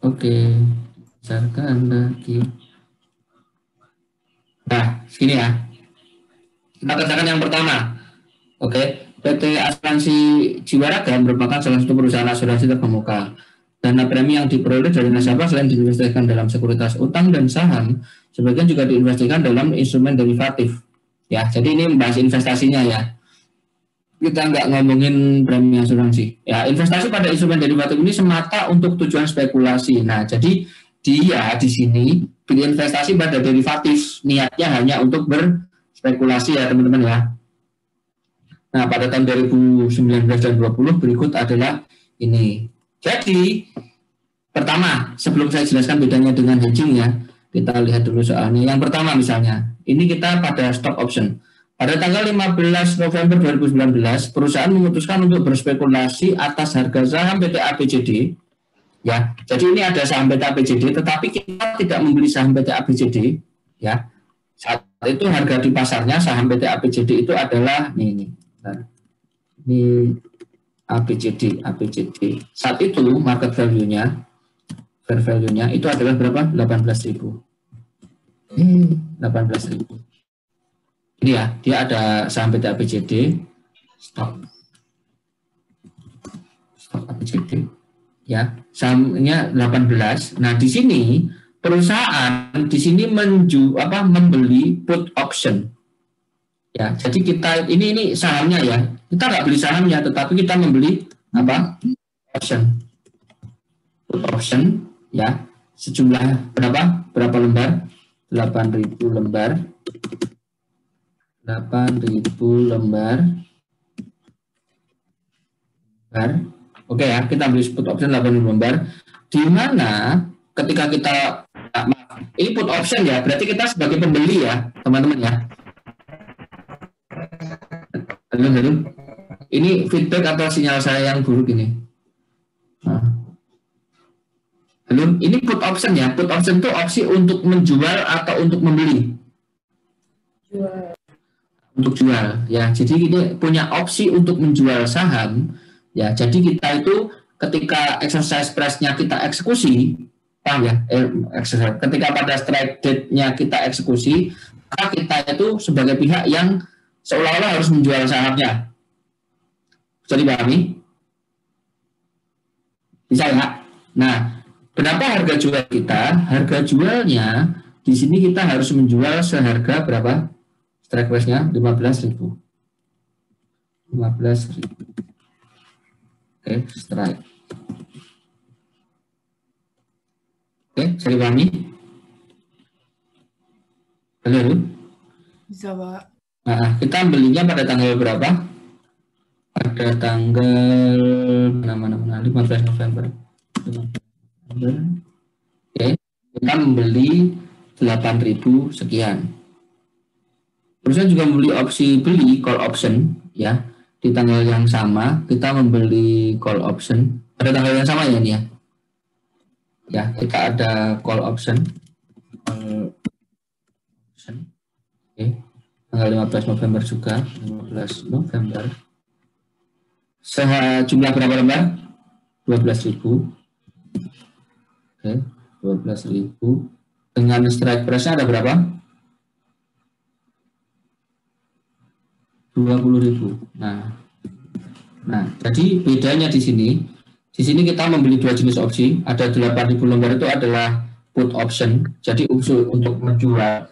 Oke, besarkan lagi. Nah, segini ya. Kita kerjakan yang pertama. Oke, PT Asuransi Jiwaraga merupakan salah satu perusahaan asuransi terkemuka. Dana premi yang diperoleh dari nasabah selain diinvestasikan dalam sekuritas utang dan saham, sebagian juga diinvestasikan dalam instrumen derivatif. Ya, jadi ini membahas investasinya ya. Kita nggak ngomongin premi asuransi. Ya, investasi pada instrumen derivatif ini semata untuk tujuan spekulasi. Nah, jadi dia di sini pilih investasi pada derivatif, niatnya hanya untuk berspekulasi ya teman-teman ya. Nah, pada tahun 2019 dan 2020 berikut adalah ini. Jadi, pertama, sebelum saya jelaskan bedanya dengan hedging ya, kita lihat dulu soalnya. Yang pertama misalnya, ini kita pada stock option. Pada tanggal 15 November 2019, perusahaan memutuskan untuk berspekulasi atas harga saham PT ABCD. Ya, jadi ini ada saham PT ABCD, tetapi kita tidak membeli saham PT ABCD. Ya, saat itu harga di pasarnya saham PT ABCD itu adalah ini ABCD. Saat itu market value-nya, fair value-nya itu adalah berapa? 18.000. 18.000. Ini ya, dia ada saham PT ABCD, stok ABCD, ya, sahamnya 18. Nah, di sini perusahaan di sini membeli put option. Ya, jadi kita ini sahamnya ya, kita nggak beli sahamnya, tetapi kita membeli apa? Option, put option, ya, sejumlah berapa? Berapa lembar? 8.000 lembar. 8.000 lembar. Oke ya, kita beli put option 8.000 lembar. Di mana ketika kita ini put option ya, berarti kita sebagai pembeli ya, teman-teman ya. Halo. Ini feedback atau sinyal saya yang buruk ini? Halo, ini put option ya. Put option itu opsi untuk menjual atau untuk membeli? Jual. Untuk jual ya, jadi ini punya opsi untuk menjual saham ya. Jadi kita itu ketika exercise price-nya kita eksekusi, paham ya, ketika pada strike date-nya kita eksekusi, maka kita itu sebagai pihak yang seolah-olah harus menjual sahamnya. Bisa dipahami? Bisa ya? Nah, berapa harga jual kita? Harga jualnya di sini kita harus menjual seharga berapa? Strike price-nya 15.000. 15.000. Oke, strike. Oke, bisa dipahami? Halo? Bisa, Pak. Nah, kita belinya pada tanggal berapa? Pada tanggal 15 November. Oke, kita membeli 8.000 sekian. Perusahaan juga membeli opsi beli call option ya, di tanggal yang sama kita membeli call option pada tanggal yang sama ya ini ya. Ya, kita ada call option. Oke. Tanggal 15 November juga, 15 November. Sejumlah berapa lembar? 12.000. Oke, 12.000. Dengan strike price-nya ada berapa? 20.000. Nah, jadi bedanya di sini kita membeli dua jenis opsi. Ada 8.000 lembar itu adalah put option. Jadi usul untuk menjual.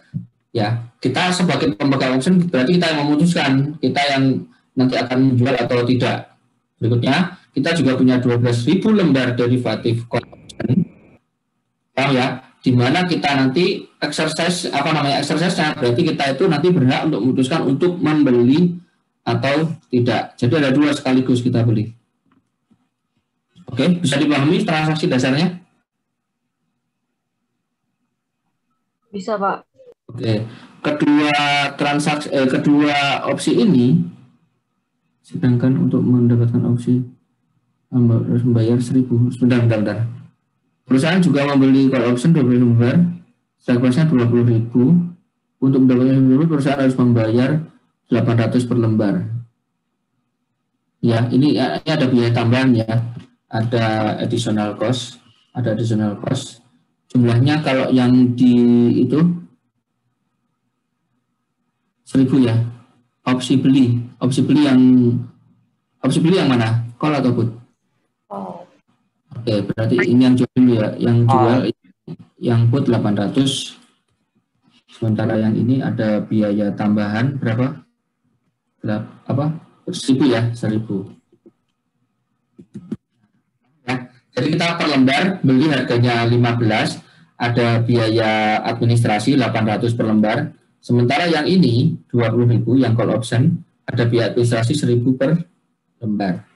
Ya, kita sebagai pemegang option berarti kita yang memutuskan kita yang nanti akan menjual atau tidak. Berikutnya, kita juga punya 12.000 lembar derivatif call option. Paham ya? Di mana kita nanti exercise-nya berarti kita itu nanti berhak untuk memutuskan untuk membeli atau tidak. Jadi ada dua sekaligus kita beli. Oke, bisa dipahami transaksi dasarnya? Bisa, Pak. Oke, kedua opsi ini, sedangkan untuk mendapatkan opsi harus membayar 1.000. Sebentar. Perusahaan juga membeli call option 20 lembar, strike price-nya 20.000. Untuk mendapatkan 20.000, perusahaan harus membayar 800 per lembar. Ya, ini ada biaya tambahan ya, ada additional cost ada additional cost. Jumlahnya kalau yang di itu 1.000 ya. Opsi beli yang mana? Call atau put? Oh. Oke, berarti ini yang jual dulu ya. Yang jual yang put 800. Sementara yang ini ada biaya tambahan berapa? 1.000 ya, 1.000. Ya, jadi kita per lembar beli harganya 15, ada biaya administrasi 800 per lembar. Sementara yang ini 20.000 yang call option, ada biaya administrasi 1.000 per lembar.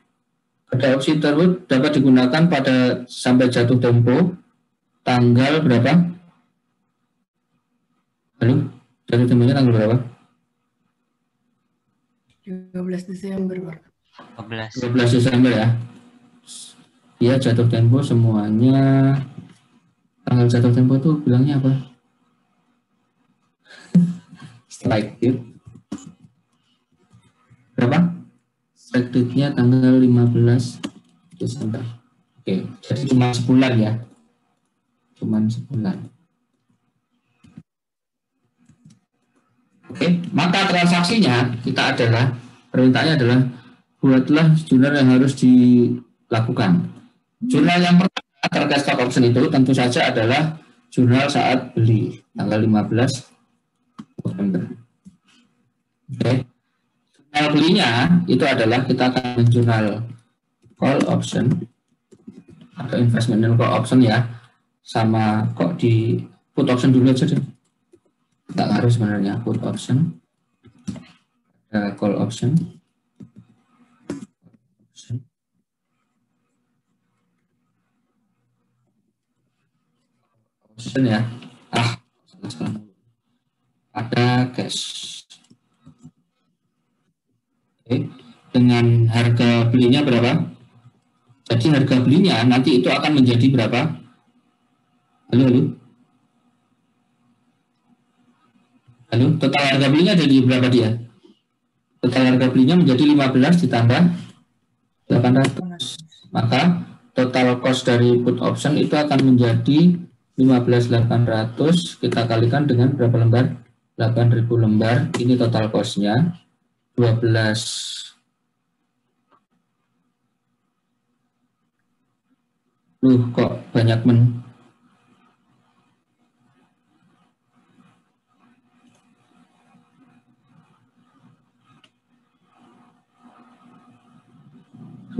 Pada opsi tersebut dapat digunakan pada sampai jatuh tempo tanggal berapa? Halo, jatuh temponya tanggal berapa? 12 Desember, Pak. 12 Desember ya. Dia jatuh tempo semuanya. Tanggal jatuh tempo itu bilangnya apa? Strike date. Berapa? Strike date-nya tanggal 15 Desember. Oke, jadi cuma sebulan ya. Cuma sebulan. Oke, maka transaksinya kita adalah, perintahnya adalah buatlah jurnal yang harus dilakukan. Jurnal yang pertama terkait stock option itu tentu saja adalah jurnal saat beli tanggal 15 November. Oke. Jurnal belinya itu adalah kita akan jurnal call option atau investment and call option ya. Sama kok di put option dulu aja deh. Tidak harus sebenarnya put option. Ada call option. Option ya. Ada cash. Oke. Dengan harga belinya berapa? Jadi harga belinya nanti itu akan menjadi berapa? Halo. Total harga belinya jadi berapa dia? Total harga belinya menjadi 15 ditambah 800. Maka total cost dari put option itu akan menjadi 15.800 kita kalikan dengan berapa lembar? 8.000 lembar. Ini total cost-nya 12. Kok banyak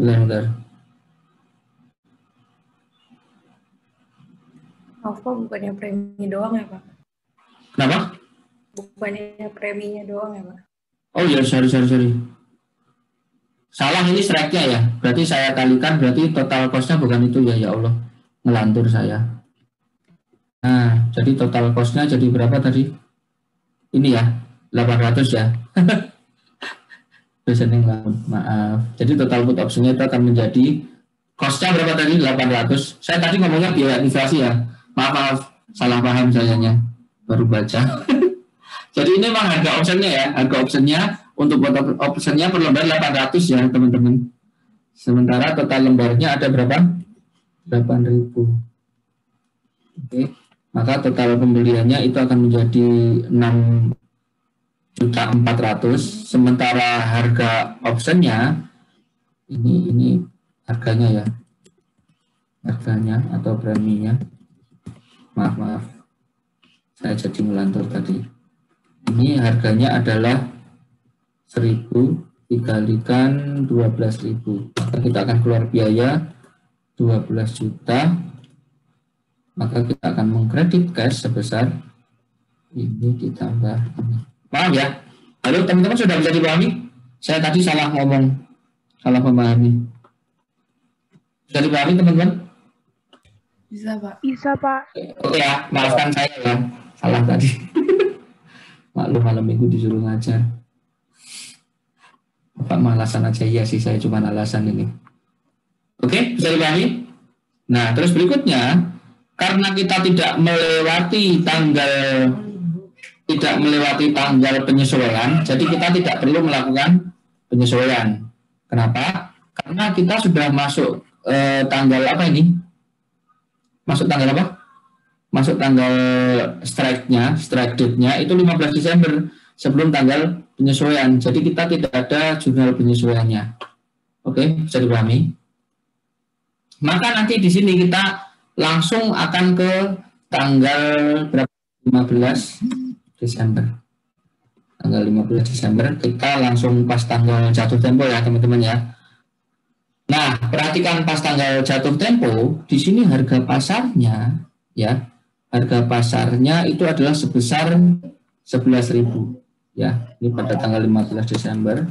Bentar. Apa bukannya premi doang ya, Pak? Kenapa? Bukannya preminya doang ya, Pak? Oh ya, sorry. Salah, ini strike-nya ya. Berarti saya kalikan, berarti total cost-nya bukan itu ya. Ya Allah, ngelantur saya. Nah, jadi total cost-nya jadi berapa tadi? Ini ya, 800 ya. Maaf. Jadi total put option-nya itu akan menjadi cost-nya berapa tadi? 800. Saya tadi ngomongnya biaya inflasi ya. Maaf, salah paham sayanya. Baru baca. Jadi ini memang harga optionnya ya. Harga optionnya untuk optionnya per lembar 800 ya teman-teman. Sementara total lembarnya ada berapa? 8.000. Oke. Maka total pembeliannya itu akan menjadi 6.400.000. Sementara harga optionnya ini harganya ya. Harganya atau preminya. Maaf. Saya jadi melantur tadi. Ini harganya adalah 1.000 dikalikan 12.000. Maka kita akan keluar biaya 12 juta. Maka kita akan mengkredit cash sebesar ini ditambah ini. Paham ya? Halo teman-teman, sudah bisa dipahami? Saya tadi salah ngomong, salah memahami. Bisa dipahami teman-teman? Bisa, Pak. Bisa, Pak. Oke ya, maafkan saya ya, salah tadi. Maklum malam minggu disuruh ngajar. Bapak malasan aja, iya sih saya cuma alasan ini. Oke, bisa dipahami? Nah, terus berikutnya, karena kita tidak melewati tanggal penyesuaian, jadi kita tidak perlu melakukan penyesuaian. Kenapa? Karena kita sudah masuk tanggal apa ini? Masuk tanggal apa? Masuk tanggal strike date-nya itu 15 Desember sebelum tanggal penyesuaian. Jadi kita tidak ada jurnal penyesuaiannya. Oke, bisa dipahami? Maka nanti di sini kita langsung akan ke tanggal berapa? 15 Desember. Tanggal 15 Desember kita langsung pas tanggal jatuh tempo ya teman-teman ya. Nah, perhatikan pas tanggal jatuh tempo, di sini harga pasarnya ya. Harga pasarnya itu adalah sebesar 11.000 ya. Ini pada tanggal 15 Desember.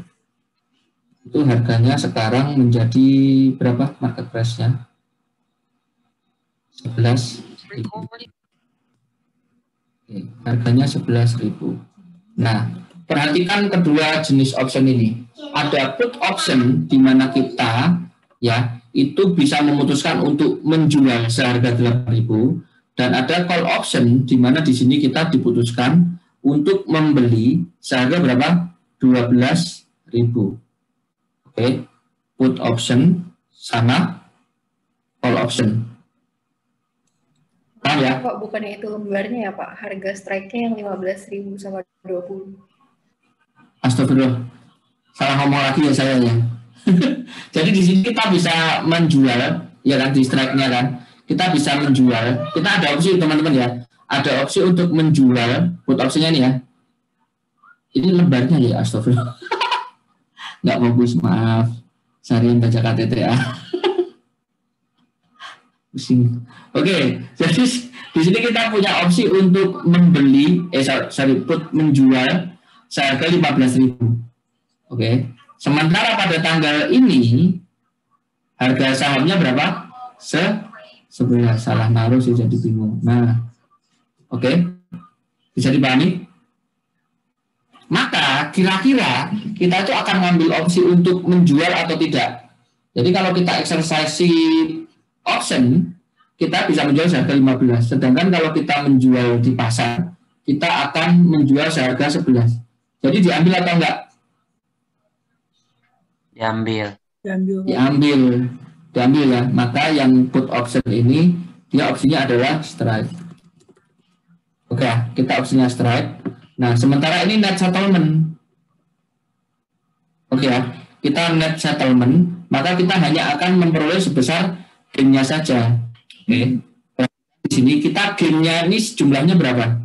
Itu harganya sekarang menjadi berapa market price-nya? 11.000. Harganya 11.000. Nah, perhatikan kedua jenis option ini. Ada put option di mana kita ya itu bisa memutuskan untuk menjual seharga 8.000 dan ada call option di mana di sini kita diputuskan untuk membeli seharga berapa? 12.000. Oke, put option sama call option. Paham ya? Pak, bukannya itu lembarnya ya Pak? Harga strike-nya yang 15.000 sama 20. Astagfirullah. Salah ngomong lagi ya saya ya. Jadi di sini kita bisa menjual, ya kan di strike-nya kan. Kita bisa menjual. Kita ada opsi teman-teman ya. Ada opsi untuk menjual put opsinya nih ya. Ini lembarnya ya, astagfirullah. Nggak bagus, maaf. Seharian baca KTTA. Pusing. Oke, jadi di sini kita punya opsi untuk membeli, put menjual seharga 15.000. Oke. Sementara pada tanggal ini harga sahamnya berapa? 11. Salah naruh sih jadi bingung. Nah, oke. Bisa dipahami? Maka kira-kira kita itu akan mengambil opsi untuk menjual atau tidak. Jadi kalau kita exercise option, kita bisa menjual seharga 15. Sedangkan kalau kita menjual di pasar, kita akan menjual seharga 11. Jadi diambil atau enggak? Diambil ya. Maka yang put option ini dia opsinya adalah strike. Oke, kita opsinya strike. Nah, sementara ini net settlement. Oke ya, kita net settlement, maka kita hanya akan memperoleh sebesar gain-nya saja. Oke. Di sini kita gain-nya ini jumlahnya berapa?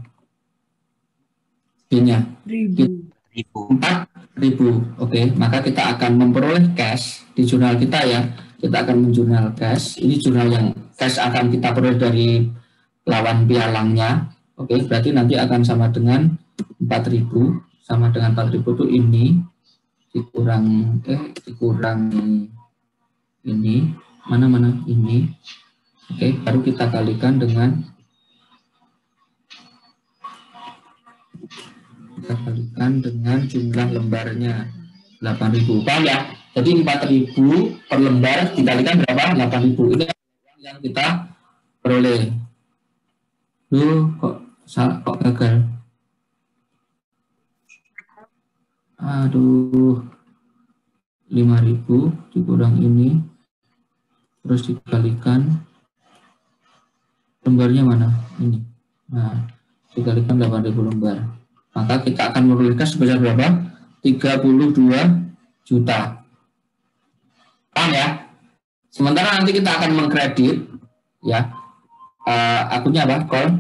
Gain-nya 4.000. Oke, maka kita akan memperoleh cash di jurnal kita ya. Kita akan menjurnal cash. Ini jurnal yang cash akan kita peroleh dari lawan pialangnya. Oke, berarti nanti akan sama dengan 4.000. Sama dengan 4.000 itu ini dikurang ini mana ini. Oke, baru kita kalikan dengan jumlah lembarnya 8.000. Paham ya? Jadi 4.000 per lembar dikalikan berapa? 8.000. Ini yang kita peroleh. Kok gagal? Aduh. 5.000 dikurang ini. Terus dikalikan lembarnya mana? Ini. Nah, dikalikan 8.000 lembar. Maka kita akan memperoleh sebesar berapa? 32 juta. Paham ya? Sementara nanti kita akan mengkredit ya. Akunnya apa? Call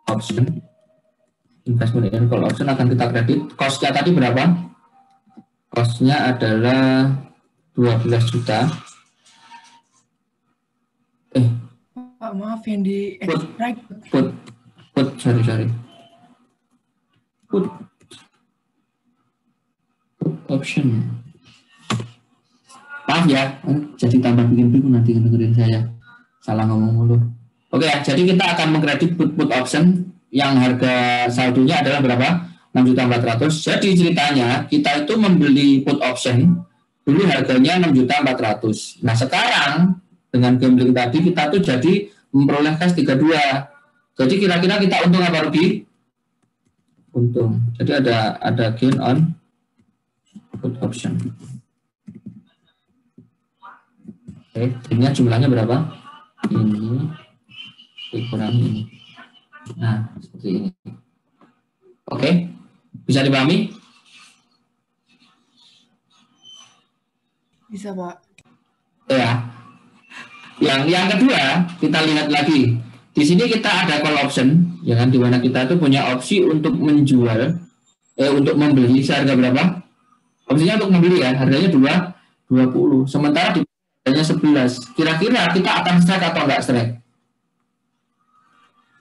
option. Investment in call option akan kita kredit. Cost-nya tadi berapa? Cost-nya adalah 12 juta. Pak, maaf yang di extract. Sorry. Put option. Maaf ya, jadi tambah bikin bingung nanti dengerin saya. Salah ngomong mulu. Oke ya, jadi kita akan mengkredit put option yang harga saldonya adalah berapa? 6.400.000. Jadi ceritanya kita itu membeli put option dulu harganya 6.400.000. Nah sekarang dengan gambling tadi kita tuh jadi memperoleh cash 32. Jadi kira-kira kita untung apa rugi? Untung. Jadi ada gain on put option. Oke, gainnya jumlahnya berapa? Ini dikurangi ini. Nah, seperti ini. Oke, bisa dipahami? Bisa, Pak. Ya. Yang kedua, kita lihat lagi. Di sini kita ada call option, ya kan, di mana kita tuh punya opsi untuk menjual, untuk membeli seharga berapa? Opsinya untuk membeli ya, harganya 20. Sementara di harganya 11. Kira-kira kita akan strike atau enggak strike?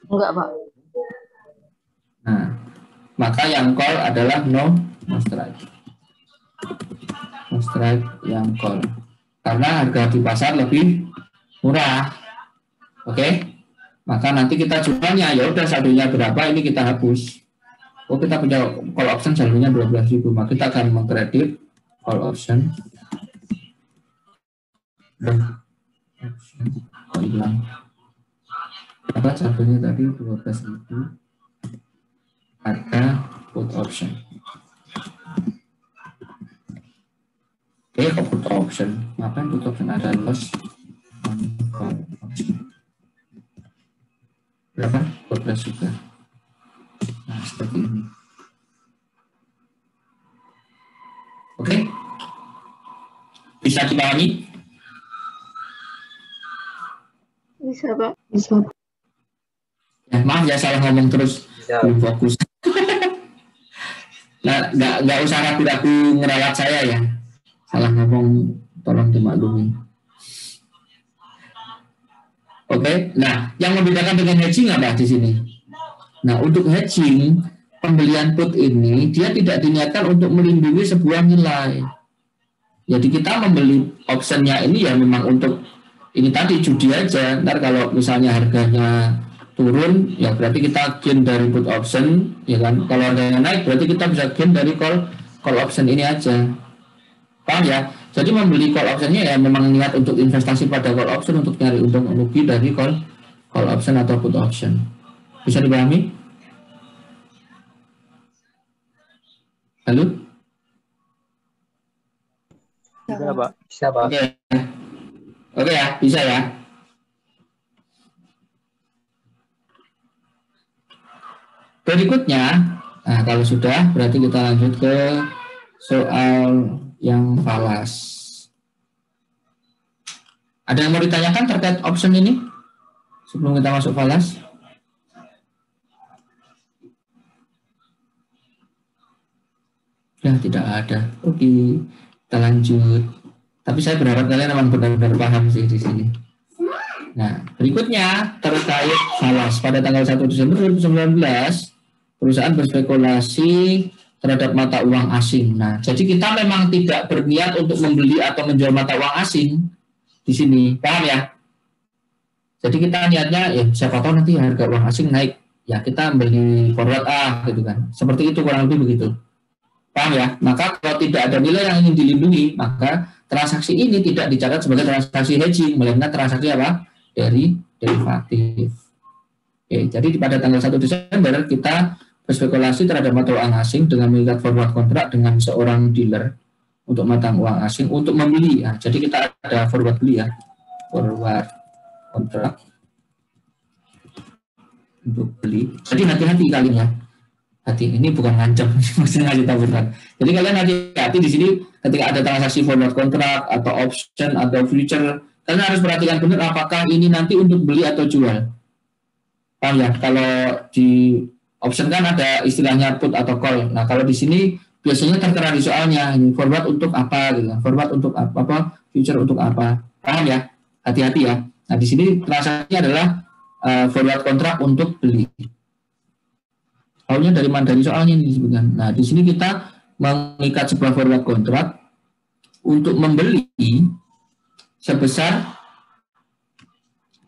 Enggak, Pak. Nah, maka yang call adalah no strike. No strike yang call. Karena harga di pasar lebih murah. Oke? Maka nanti kita jualnya ya udah saldonya berapa ini kita hapus. Oh, kita punya call option saldonya 12.000, maka kita akan mengkredit call option. Oh, hilang. Apa saldonya tadi 12.000. Harga put option. Oke, put option. Ngapain put option ada loss? Berapa? 12 juga. Nah, seperti ini. Oke? Bisa dipahami? Bisa, Pak. Bisa. Ya, maaf ya salah ngomong terus. Belum fokus. Nah, nggak usah ragu-ragu ngerawat saya ya. Salah ngomong, tolong dimaklumi. Oke, nah yang membedakan dengan hedging apa di sini? Nah, untuk hedging pembelian put ini dia tidak diniatkan untuk melindungi sebuah nilai. Jadi kita membeli optionnya ini ya memang untuk ini tadi judi aja. Ntar kalau misalnya harganya turun, ya berarti kita gain dari put option, ya kan? Kalau harganya naik, berarti kita bisa gain dari call option ini aja. Paham ya? Jadi membeli call optionnya ya memang niat untuk investasi pada call option untuk nyari untung rugi dari call option atau put option. Bisa dipahami? Halo? Bisa, Pak. Bisa, Pak. Oke. Oke ya, bisa ya. Berikutnya, nah kalau sudah berarti kita lanjut ke soal yang falas. Ada yang mau ditanyakan terkait option ini sebelum kita masuk falas? Ya, tidak ada. Oke, kita lanjut. Tapi saya berharap kalian memang benar-benar paham sih di sini. Nah, berikutnya terkait falas. Pada tanggal 1 Desember 2019, perusahaan berspekulasi terhadap mata uang asing. Nah, jadi kita memang tidak berniat untuk membeli atau menjual mata uang asing di sini, paham ya? Jadi kita niatnya ya siapa tahu nanti harga uang asing naik, ya kita beli forward gitu kan. Seperti itu kurang lebih begitu. Paham ya? Maka kalau tidak ada nilai yang ingin dilindungi, maka transaksi ini tidak dicatat sebagai transaksi hedging, melainkan transaksi apa? Dari derivatif. Oke, jadi pada tanggal 1 Desember kita berspekulasi terhadap mata uang asing dengan mengikat forward kontrak dengan seorang dealer untuk mata uang asing untuk membeli. Ya, jadi kita ada forward beli ya, forward kontrak untuk beli. Jadi hati-hati kalian ya. Hati ini bukan ngancam, maksudnya ngasih tahu benar. Jadi kalian hati-hati di sini ketika ada transaksi forward kontrak atau option atau future, kalian harus perhatikan benar apakah ini nanti untuk beli atau jual. Paham ya? Kalau di option kan ada istilahnya put atau call. Nah, kalau di sini biasanya tertera di soalnya ini forward untuk apa gitu. Forward untuk apa, future untuk apa. Paham ya? Hati-hati ya. Nah, di sini transaksinya adalah forward kontrak untuk beli. Tahunya dari mana? Dari soalnya ini disebutkan. Nah, di sini kita mengikat sebuah forward kontrak untuk membeli sebesar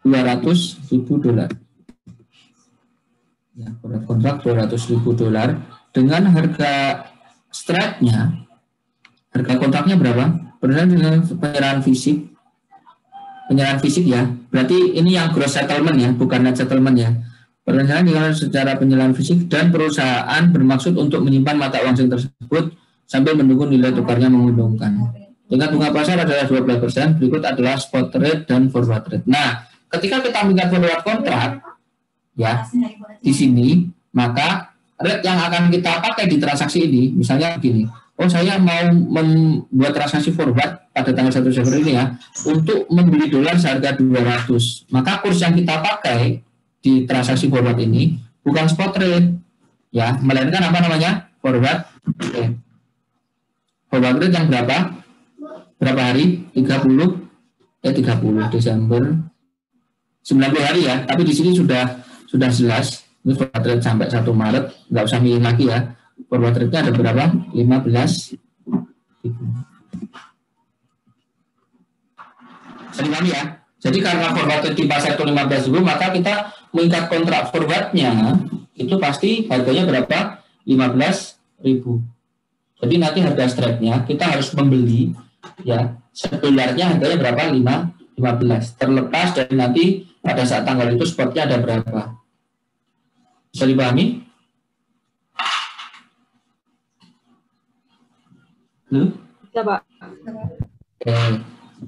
$200.000. Ya, forward kontrak $200.000 dengan harga strike-nya, harga kontraknya berapa? Berdasarkan dengan penyerahan fisik ya. Berarti ini yang gross settlement ya, bukan net settlement ya. Berdasarkan dengan secara penyerahan fisik dan perusahaan bermaksud untuk menyimpan mata uang asing tersebut sambil menunggu nilai tukarnya menguntungkan. Tingkat bunga pasar adalah 12%, berikut adalah spot rate dan forward rate. Nah, ketika kita mengikat forward kontrak, ya di sini, maka rate yang akan kita pakai di transaksi ini, misalnya begini, oh saya mau membuat transaksi forward pada tanggal 1 Desember ini ya, untuk membeli dolar seharga 200, maka kurs yang kita pakai di transaksi forward ini bukan spot rate, ya, melainkan apa namanya, forward rate. Forward rate yang berapa? Berapa hari? 30 Desember 90 hari ya, tapi di sini sudah jelas ini forward rate sampai 1 Maret, nggak usah milih lagi ya. Forward rate-nya ada berapa? 15.000. Bisa ya. Jadi karena forward rate di pasar itu 15.000, maka kita mengikat kontrak forwardnya itu pasti harganya berapa? 15.000. Jadi nanti harga strike-nya kita harus membeli ya, $1 harganya berapa? 15. Terlepas dari nanti pada saat tanggal itu spotnya ada berapa. Bisa dipahami? Bisa, Pak. Oke.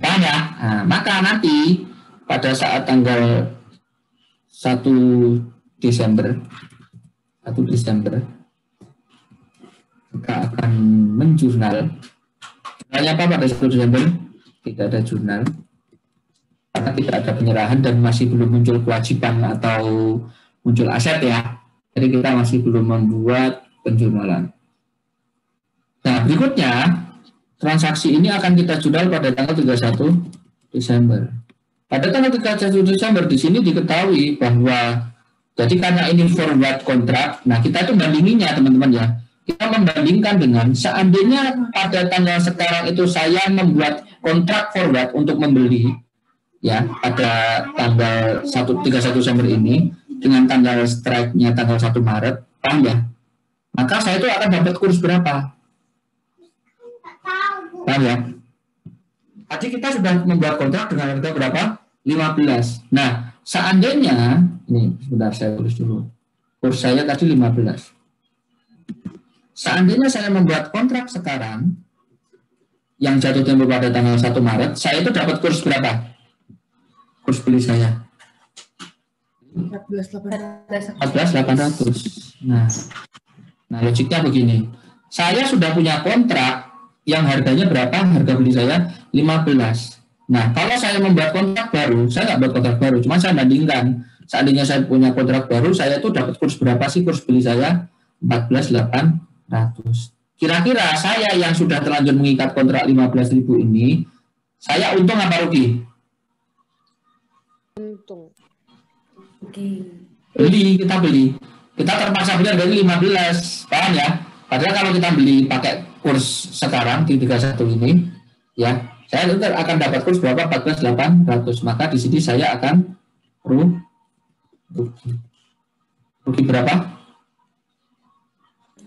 Tanya, maka nanti pada saat tanggal 1 Desember kita akan menjurnal. Jurnalnya apa pada 1 Desember? Tidak ada jurnal karena tidak ada penyerahan dan masih belum muncul kewajiban atau muncul aset ya. Jadi kita masih belum membuat penjurnalan. Nah, berikutnya transaksi ini akan kita jurnal pada tanggal 31 Desember. Pada tanggal 31 Desember di sini diketahui bahwa jadi karena ini forward kontrak, nah kita itu bandinginnya teman-teman ya. Kita membandingkan dengan seandainya pada tanggal sekarang itu saya membuat kontrak forward untuk membeli ya pada tanggal 31 Desember ini dengan tanggal strike-nya tanggal 1 Maret, paham ya? Maka saya itu akan dapat kurs berapa? Paham ya? Tadi kita sudah membuat kontrak dengan harga berapa? 15. Nah, seandainya, ini sebentar saya tulis dulu. Kurs saya tadi 15. Seandainya saya membuat kontrak sekarang, yang jatuh tempo pada tanggal 1 Maret, saya itu dapat kurs berapa? Kurs beli saya. 14.800. Nah, logiknya begini. Saya sudah punya kontrak yang harganya berapa? Harga beli saya 15. Nah, kalau saya membuat kontrak baru, saya nggak buat kontrak baru, cuma saya bandingkan. Seandainya saya punya kontrak baru, saya itu dapat kurs berapa sih kurs beli saya? 14.800. Kira-kira saya yang sudah terlanjur mengikat kontrak 15.000 ini, saya untung apa rugi? Untung. Beli. Kita terpaksa beli harganya 15, paham ya? Padahal kalau kita beli pakai kurs sekarang di 31 ini, ya, saya akan dapat kurs berapa? 14.800. Maka di sini saya akan rugi. Rugi berapa?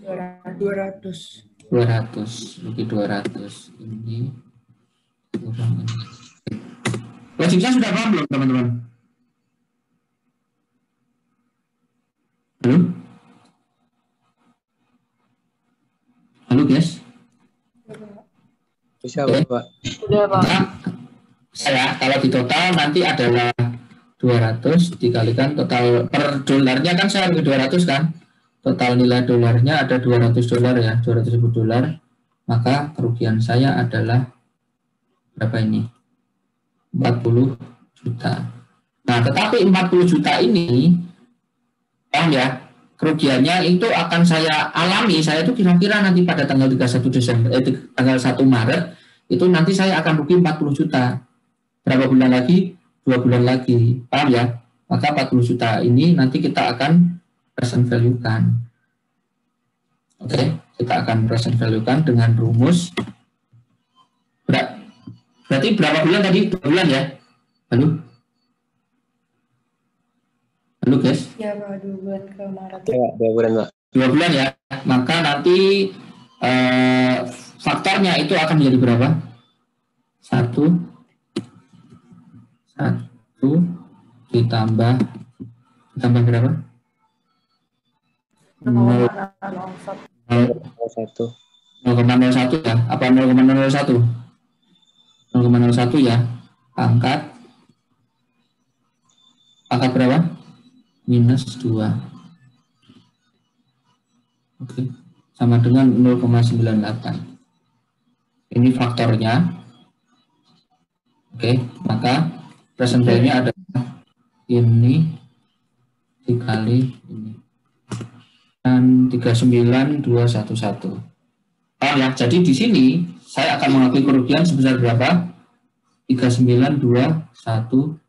200. Rugi 200. Ini kurang ini. Logiknya sudah paham belum teman-teman? Halo? Halo guys? Bisa Pak. Sudah, Pak. Nah, saya kalau di total nanti adalah 200 dikalikan total per dolarnya kan saya harga 200 kan? Total nilai dolarnya ada $200 ya, $200.000. Maka kerugian saya adalah berapa ini? 40 juta. Nah, tetapi 40 juta ini, paham ya, kerugiannya itu akan saya alami, saya itu kira-kira nanti pada tanggal 31 Desember, tanggal 1 Maret, itu nanti saya akan rugi 40 juta. Berapa bulan lagi? 2 bulan lagi, paham ya? Maka 40 juta ini nanti kita akan present value-kan. Oke, kita akan present value-kan dengan rumus. Berarti berapa bulan tadi? 2 bulan ya? Halo? Halo guys? Ya, Pak, 2 bulan ke Maret. Ya, 2 bulan, Pak. 2 bulan ya. Maka nanti faktornya itu akan menjadi berapa? 1 ditambah berapa? 0,01 ya? Apa 0,01? 0,01 ya? Pangkat berapa? minus 2. Oke, sama dengan 0,98. Ini faktornya. Oke, maka present value-nya adalah ini dikali ini. Dan 39211. Ya, jadi di sini saya akan mengakui kerugian sebesar berapa? 39211.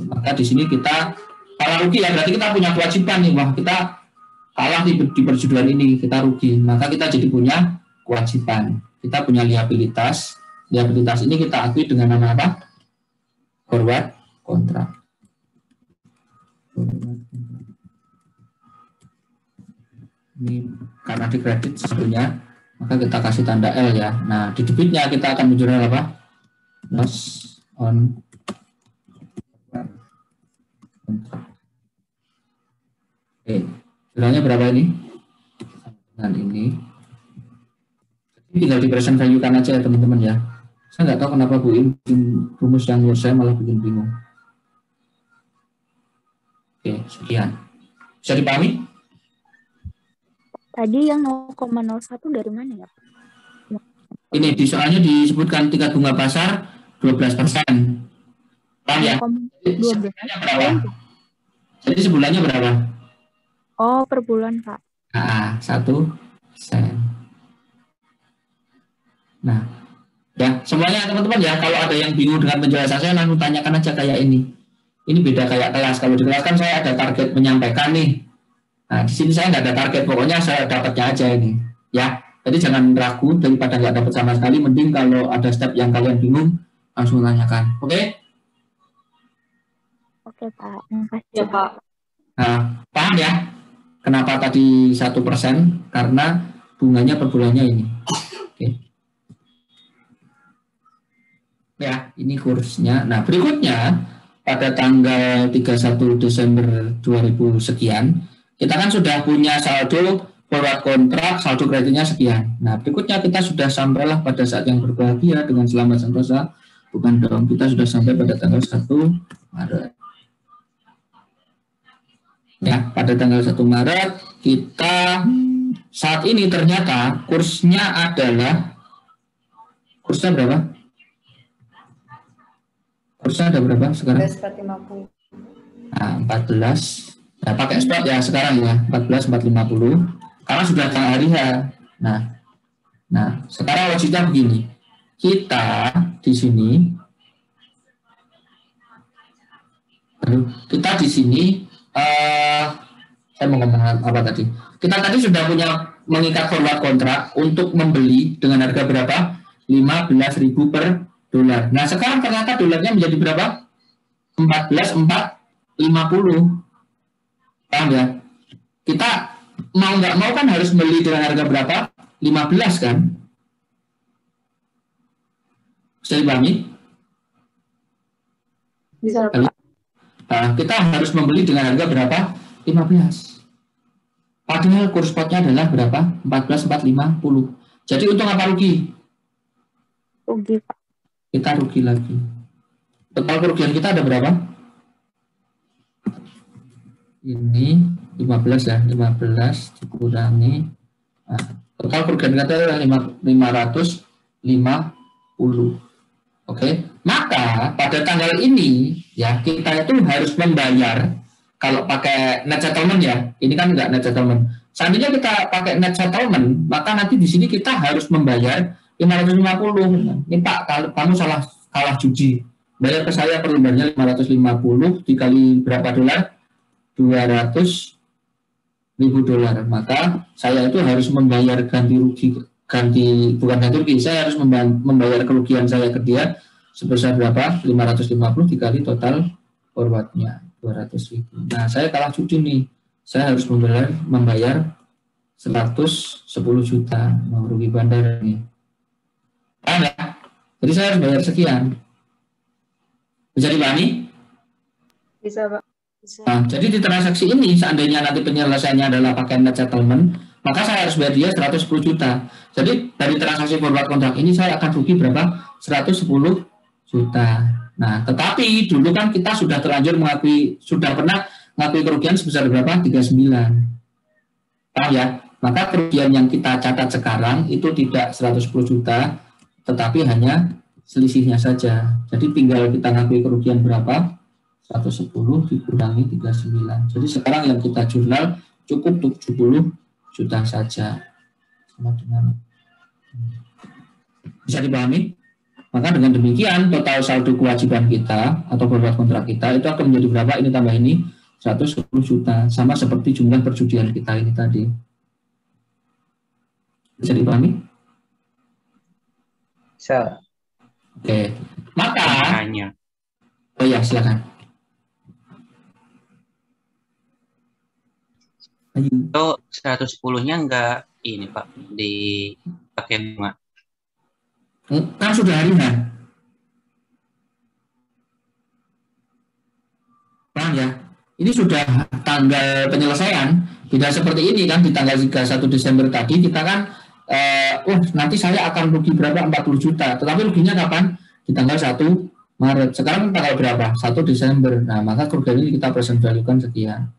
Maka di sini kita kalau rugi ya berarti kita punya kewajiban nih, wah kita kalah di perjudian ini, kita rugi. Maka kita jadi punya kewajiban. Kita punya liabilitas. Liabilitas ini kita akui dengan nama apa? Forward kontrak. Ini karena di kredit satunya, maka kita kasih tanda L ya. Nah, di debitnya kita akan menjual apa? Loss on kontrak. Oke, jumlahnya berapa ini? Dengan ini. Jadi tinggal di present value kan aja ya teman-teman ya. Saya nggak tahu kenapa Bu In bikin rumus yang menurut saya malah bikin bingung. Oke, sekian. Bisa dipahami? Tadi yang 0,01 dari mana ya? Ini di soalnya disebutkan tingkat bunga pasar 12%. Paham ya? 12. Sebulannya berapa? Jadi sebulannya berapa? Oh, per bulan, Pak. 1%. Nah, ya semuanya teman-teman ya, kalau ada yang bingung dengan penjelasan saya langsung tanyakan aja kayak ini. Ini beda kayak kelas. Kalau di kelas kan saya ada target menyampaikan nih. Nah, di sini saya nggak ada target, pokoknya saya dapatnya aja ini. Ya, jadi jangan ragu, daripada nggak dapat sama sekali, mending kalau ada step yang kalian bingung, langsung tanyakan. Oke? Oke, Pak. Makasih. Ya, Pak. Nah, paham ya? Kenapa tadi 1%? Karena bunganya per bulannya ini. Oke. Ya, ini kursnya. Nah, berikutnya pada tanggal 31 Desember 2000 sekian, kita kan sudah punya saldo forward kontrak, saldo kreditnya sekian. Nah, berikutnya kita sudah sampailah pada saat yang berbahagia dengan selamat sentosa. Bukan dong, kita sudah sampai pada tanggal 1 Maret. Ya, pada tanggal 1 Maret kita saat ini ternyata kursnya adalah berapa? Kursnya ada berapa sekarang? 14.450. Nah, 14. Nah, pakai spot ya sekarang ya, 14.450. Karena sudah tanggal hari H. Nah, sekarang logiknya begini. Kita di sini saya mau ngomong apa tadi? Kita tadi sudah punya mengikat forward kontrak untuk membeli dengan harga berapa? 15.000 per dolar. Nah, sekarang ternyata dolarnya menjadi berapa? 14.450. Paham ya? Kita mau nggak mau kan harus beli dengan harga berapa? 15 kan? Bisa dipahami? Bisa, Pak. Nah, kita harus membeli dengan harga berapa? 15. Padahal kurs spotnya adalah berapa? 14.450. Jadi untung apa rugi? Rugi, Pak. Kita rugi lagi. Total kerugian kita ada berapa? Ini 15 ya, 15 dikurangi. Nah, total kerugian kita adalah 550. Oke, maka pada tanggal ini ya kita itu harus membayar. Kalau pakai net settlement ya, ini kan enggak net settlement. Seandainya kita pakai net settlement, maka nanti di sini kita harus membayar 550. Ini Pak, kalau kamu kalah judi, bayar ke saya per lembarnya 550 dikali berapa dolar? 200.000 dolar. Maka saya itu harus membayar bukan ganti rugi, saya harus membayar kerugian saya ke dia sebesar berapa? 550 dikali total forwardnya 200.000. Nah, saya kalah judi nih, saya harus membayar 110 juta, mau rugi bandar nih. Paham ya? Jadi saya harus bayar sekian. Bisa dipahami? Bisa, Pak. Bisa. Nah, jadi di transaksi ini seandainya nanti penyelesaiannya adalah pakai net settlement, maka saya harus bayar dia 110 juta. Jadi dari transaksi forward kontrak ini saya akan rugi berapa? 110 juta. Nah, tetapi dulu kan kita sudah terlanjur sudah pernah ngakui kerugian sebesar berapa? 39. Paham ya? Maka kerugian yang kita catat sekarang itu tidak 110 juta, tetapi hanya selisihnya saja. Jadi tinggal kita ngakui kerugian berapa? 110 dikurangi 39. Jadi sekarang yang kita jurnal cukup 70 juta saja. Sama dengan, bisa dipahami? Maka dengan demikian total saldo kewajiban kita atau forward kontrak kita itu akan menjadi berapa? Ini tambah ini 110 juta. Sama seperti jumlah perjudian kita ini tadi. Bisa dipahami? Bisa. Oke. Maka Hanya. oh ya, silakan. Itu 110-nya enggak ini Pak dipakai bunga. Kan sudah harian. Paham ya? Ini sudah tanggal penyelesaian. Tidak seperti ini kan di tanggal 31 Desember tadi kita kan nanti saya akan rugi berapa? 40 juta. Tetapi ruginya kapan? Di tanggal 1 Maret. Sekarang tanggal berapa? 1 Desember. Nah, maka kerugian ini kita present value-kan sekian.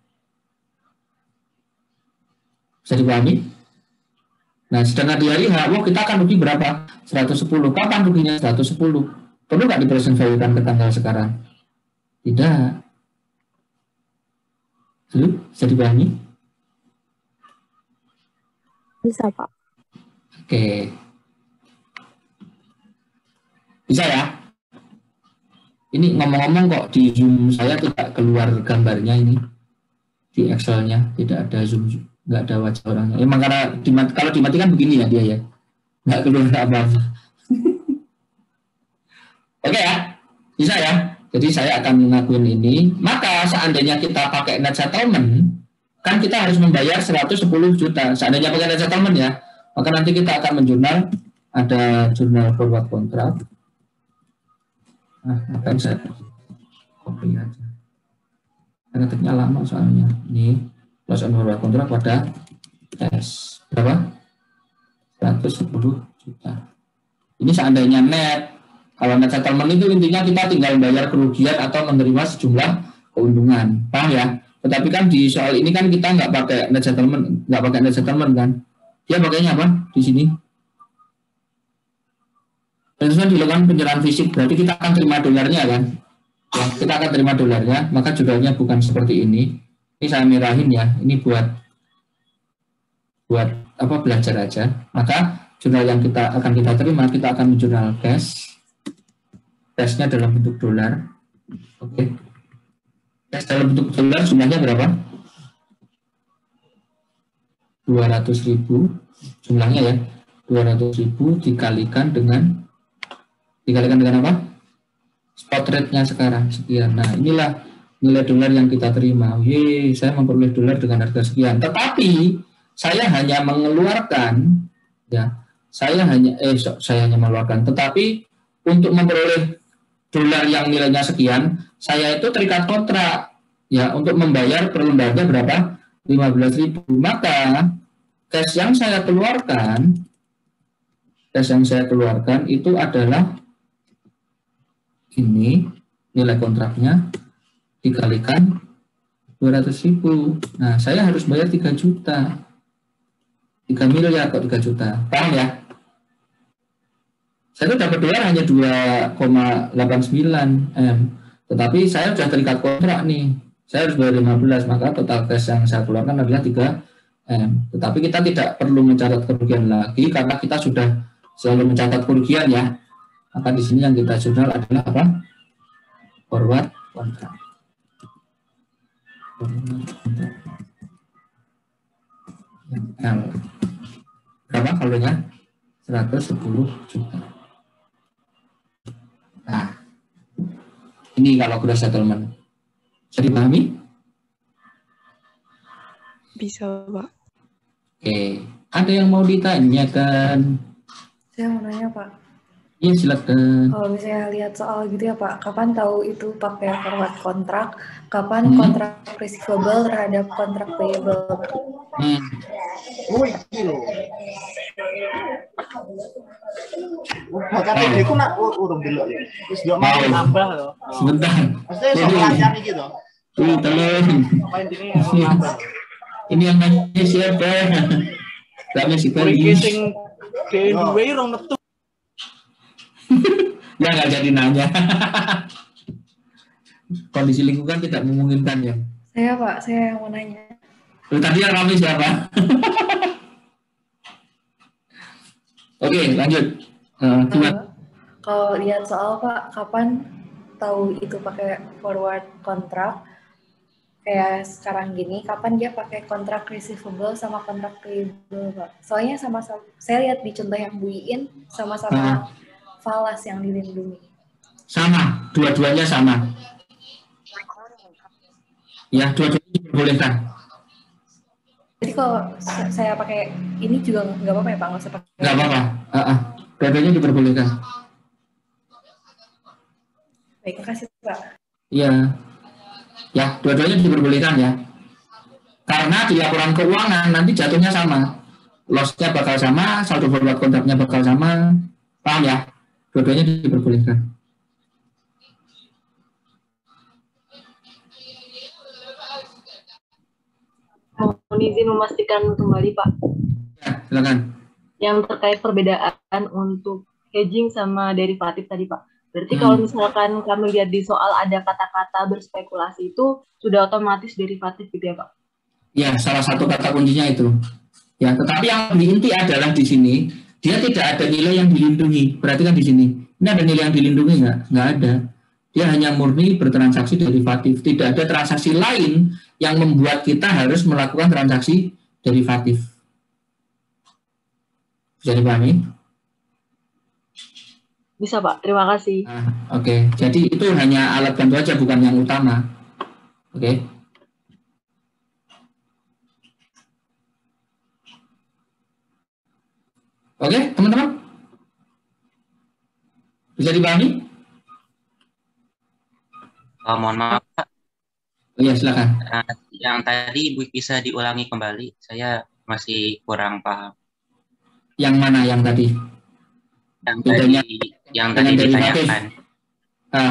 Bisa dipahami? Nah, sedangkan di hari H, kita akan rugi berapa? 110. Kapan ruginya 110? Perlu nggak di present value-kan ke tanggal sekarang? Tidak. Lalu, bisa dipahami? Bisa, Pak. Oke. Bisa ya? Ini ngomong-ngomong kok di Zoom saya tidak keluar gambarnya ini. Di Excel-nya tidak ada Zoom, nggak ada wajah orangnya. Emang karena kalau dimatikan begini ya dia ya. Nggak keluar apa-apa. Oke ya? Bisa ya? Jadi saya akan ngakuin ini. Maka seandainya kita pakai net settlement, kan kita harus membayar 110 juta. Seandainya pakai net settlement ya, maka nanti kita akan menjurnal, ada jurnal forward kontrak. Nah, akan saya copy aja. Ketiknya lama soalnya. Ini loss on forward kontrak pada cash. Berapa? 110 juta. Ini seandainya net. Kalau net settlement itu intinya kita tinggal bayar kerugian atau menerima sejumlah keuntungan. Paham ya? Tetapi kan di soal ini kan kita nggak pakai net settlement, kan? Dia pakainya apa? Di sini. Tentunya dilakukan penyerahan fisik, berarti kita akan terima dolarnya kan? Ya, kita akan terima dolarnya, maka jurnalnya bukan seperti ini. Ini saya merahin ya, ini buat apa belajar aja. Maka jurnal yang akan kita terima, kita akan menjurnal cash. Cashnya dalam bentuk dolar. Oke. Cash dalam bentuk dolar jumlahnya berapa? 200.000 jumlahnya ya. 200.000 dikalikan dengan apa? Spot rate-nya sekarang sekian. Nah, inilah nilai dolar yang kita terima. Yeay, saya memperoleh dolar dengan harga sekian. Tetapi saya hanya mengeluarkan ya. Saya hanya mengeluarkan. Tetapi untuk memperoleh dolar yang nilainya sekian, saya itu terikat kontrak ya untuk membayar per lembarnya berapa? 15.000. Maka cash yang saya keluarkan itu adalah ini nilai kontraknya dikalikan 200.000. Nah, saya harus bayar 3 juta. 3 miliar kok 3 juta. Paham ya? Saya tuh dapat dolar hanya 2,89 M. Tetapi saya sudah terikat kontrak nih. Saya harus bayar 15, maka total cash yang saya keluarkan adalah 3 M. Tetapi kita tidak perlu mencatat kerugian lagi karena kita sudah selalu mencatat kerugian ya. Maka di sini yang kita jurnal adalah apa? Forward kontrak. L. Berapa kalornya? 110 juta. Nah, ini kalau gross settlement. Bisa dipahami? Bisa, Pak. Oke. Ada yang mau ditanyakan? Saya mau nanya, Pak. Iya, silakan. Kalau misalnya lihat soal gitu ya, Pak, kapan tahu itu pakai forward kontrak, kapan kontrak receivable terhadap kontrak payable? Makanya dia nak urung dulu ya. Terus dia mau nambah loh. Sebentar. Maksudnya soal lancar gitu. Tolong. Ini yang nanya siapa? Kami si Feli. Ya nggak jadi nanya. Kondisi lingkungan tidak memungkinkan ya. Saya Pak, saya yang mau nanya. Tadi yang ramai siapa? Oke, lanjut. Gimana? Kalau lihat soal Pak, kapan tahu itu pakai forward kontrak? Kayak sekarang gini, kapan dia pakai kontrak receivable sama kontrak payable, Pak? Soalnya sama-sama, saya lihat di contoh yang Bu Iin, sama-sama falas yang dilindungi. Sama, dua-duanya sama. Ya, dua-duanya diperbolehkan. Jadi kalau saya pakai ini juga nggak apa-apa ya Pak? Nggak usah pakai. Nggak apa-apa. Dua-duanya diperbolehkan. Baik, makasih Pak. Iya. Ya, dua-duanya diperbolehkan ya. Karena di laporan keuangan nanti jatuhnya sama. Loss-nya bakal sama, saldo forward kontraknya bakal sama. Paham ya? Dua-duanya diperbolehkan. Mohon izin memastikan kembali Pak. Ya, silakan. Yang terkait perbedaan untuk hedging sama derivatif tadi Pak. Berarti kalau misalkan kami lihat di soal ada kata-kata berspekulasi itu sudah otomatis derivatif gitu ya Pak? Ya, salah satu kata kuncinya itu. Ya, tetapi yang lebih inti adalah di sini dia tidak ada nilai yang dilindungi. Perhatikan di sini. Ini ada nilai yang dilindungi nggak? Nggak ada. Dia hanya murni bertransaksi derivatif. Tidak ada transaksi lain yang membuat kita harus melakukan transaksi derivatif. Bisa dipahami? Bisa Pak, terima kasih. Oke. Jadi itu hanya alat bantu aja, bukan yang utama. Oke. Oke, teman-teman? Bisa dipahami? Mohon maaf Pak. Iya, silakan. Yang tadi bisa diulangi kembali. Saya masih kurang paham. Yang mana yang tadi? Yang tadi ditanyakan.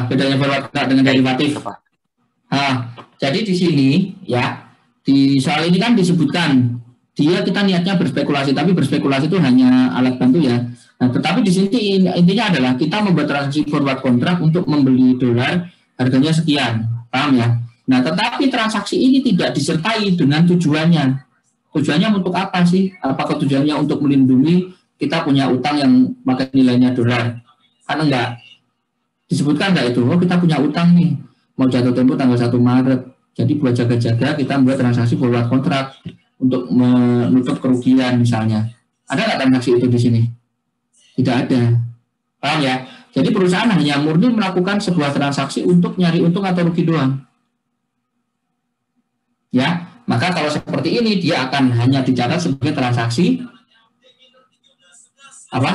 Bedanya forward kontrak dengan derivatif. Jadi di sini ya, di soal ini kan disebutkan kita niatnya berspekulasi, tapi berspekulasi itu hanya alat bantu ya. Nah, tetapi di sini intinya adalah kita membuat transaksi forward kontrak untuk membeli dolar harganya sekian, paham ya? Nah, tetapi transaksi ini tidak disertai dengan tujuannya. Tujuannya untuk apa sih? Apakah tujuannya untuk melindungi kita punya utang yang pakai nilainya dolar? Kan enggak. Disebutkan enggak itu? Oh, kita punya utang nih, mau jatuh tempo tanggal 1 Maret. Jadi buat jaga-jaga kita membuat transaksi forward kontrak untuk menutup kerugian misalnya. Ada nggak transaksi itu di sini? Tidak ada. Paham ya? Jadi perusahaan hanya murni melakukan sebuah transaksi untuk nyari untung atau rugi doang. Ya, maka kalau seperti ini dia akan hanya dicatat sebagai transaksi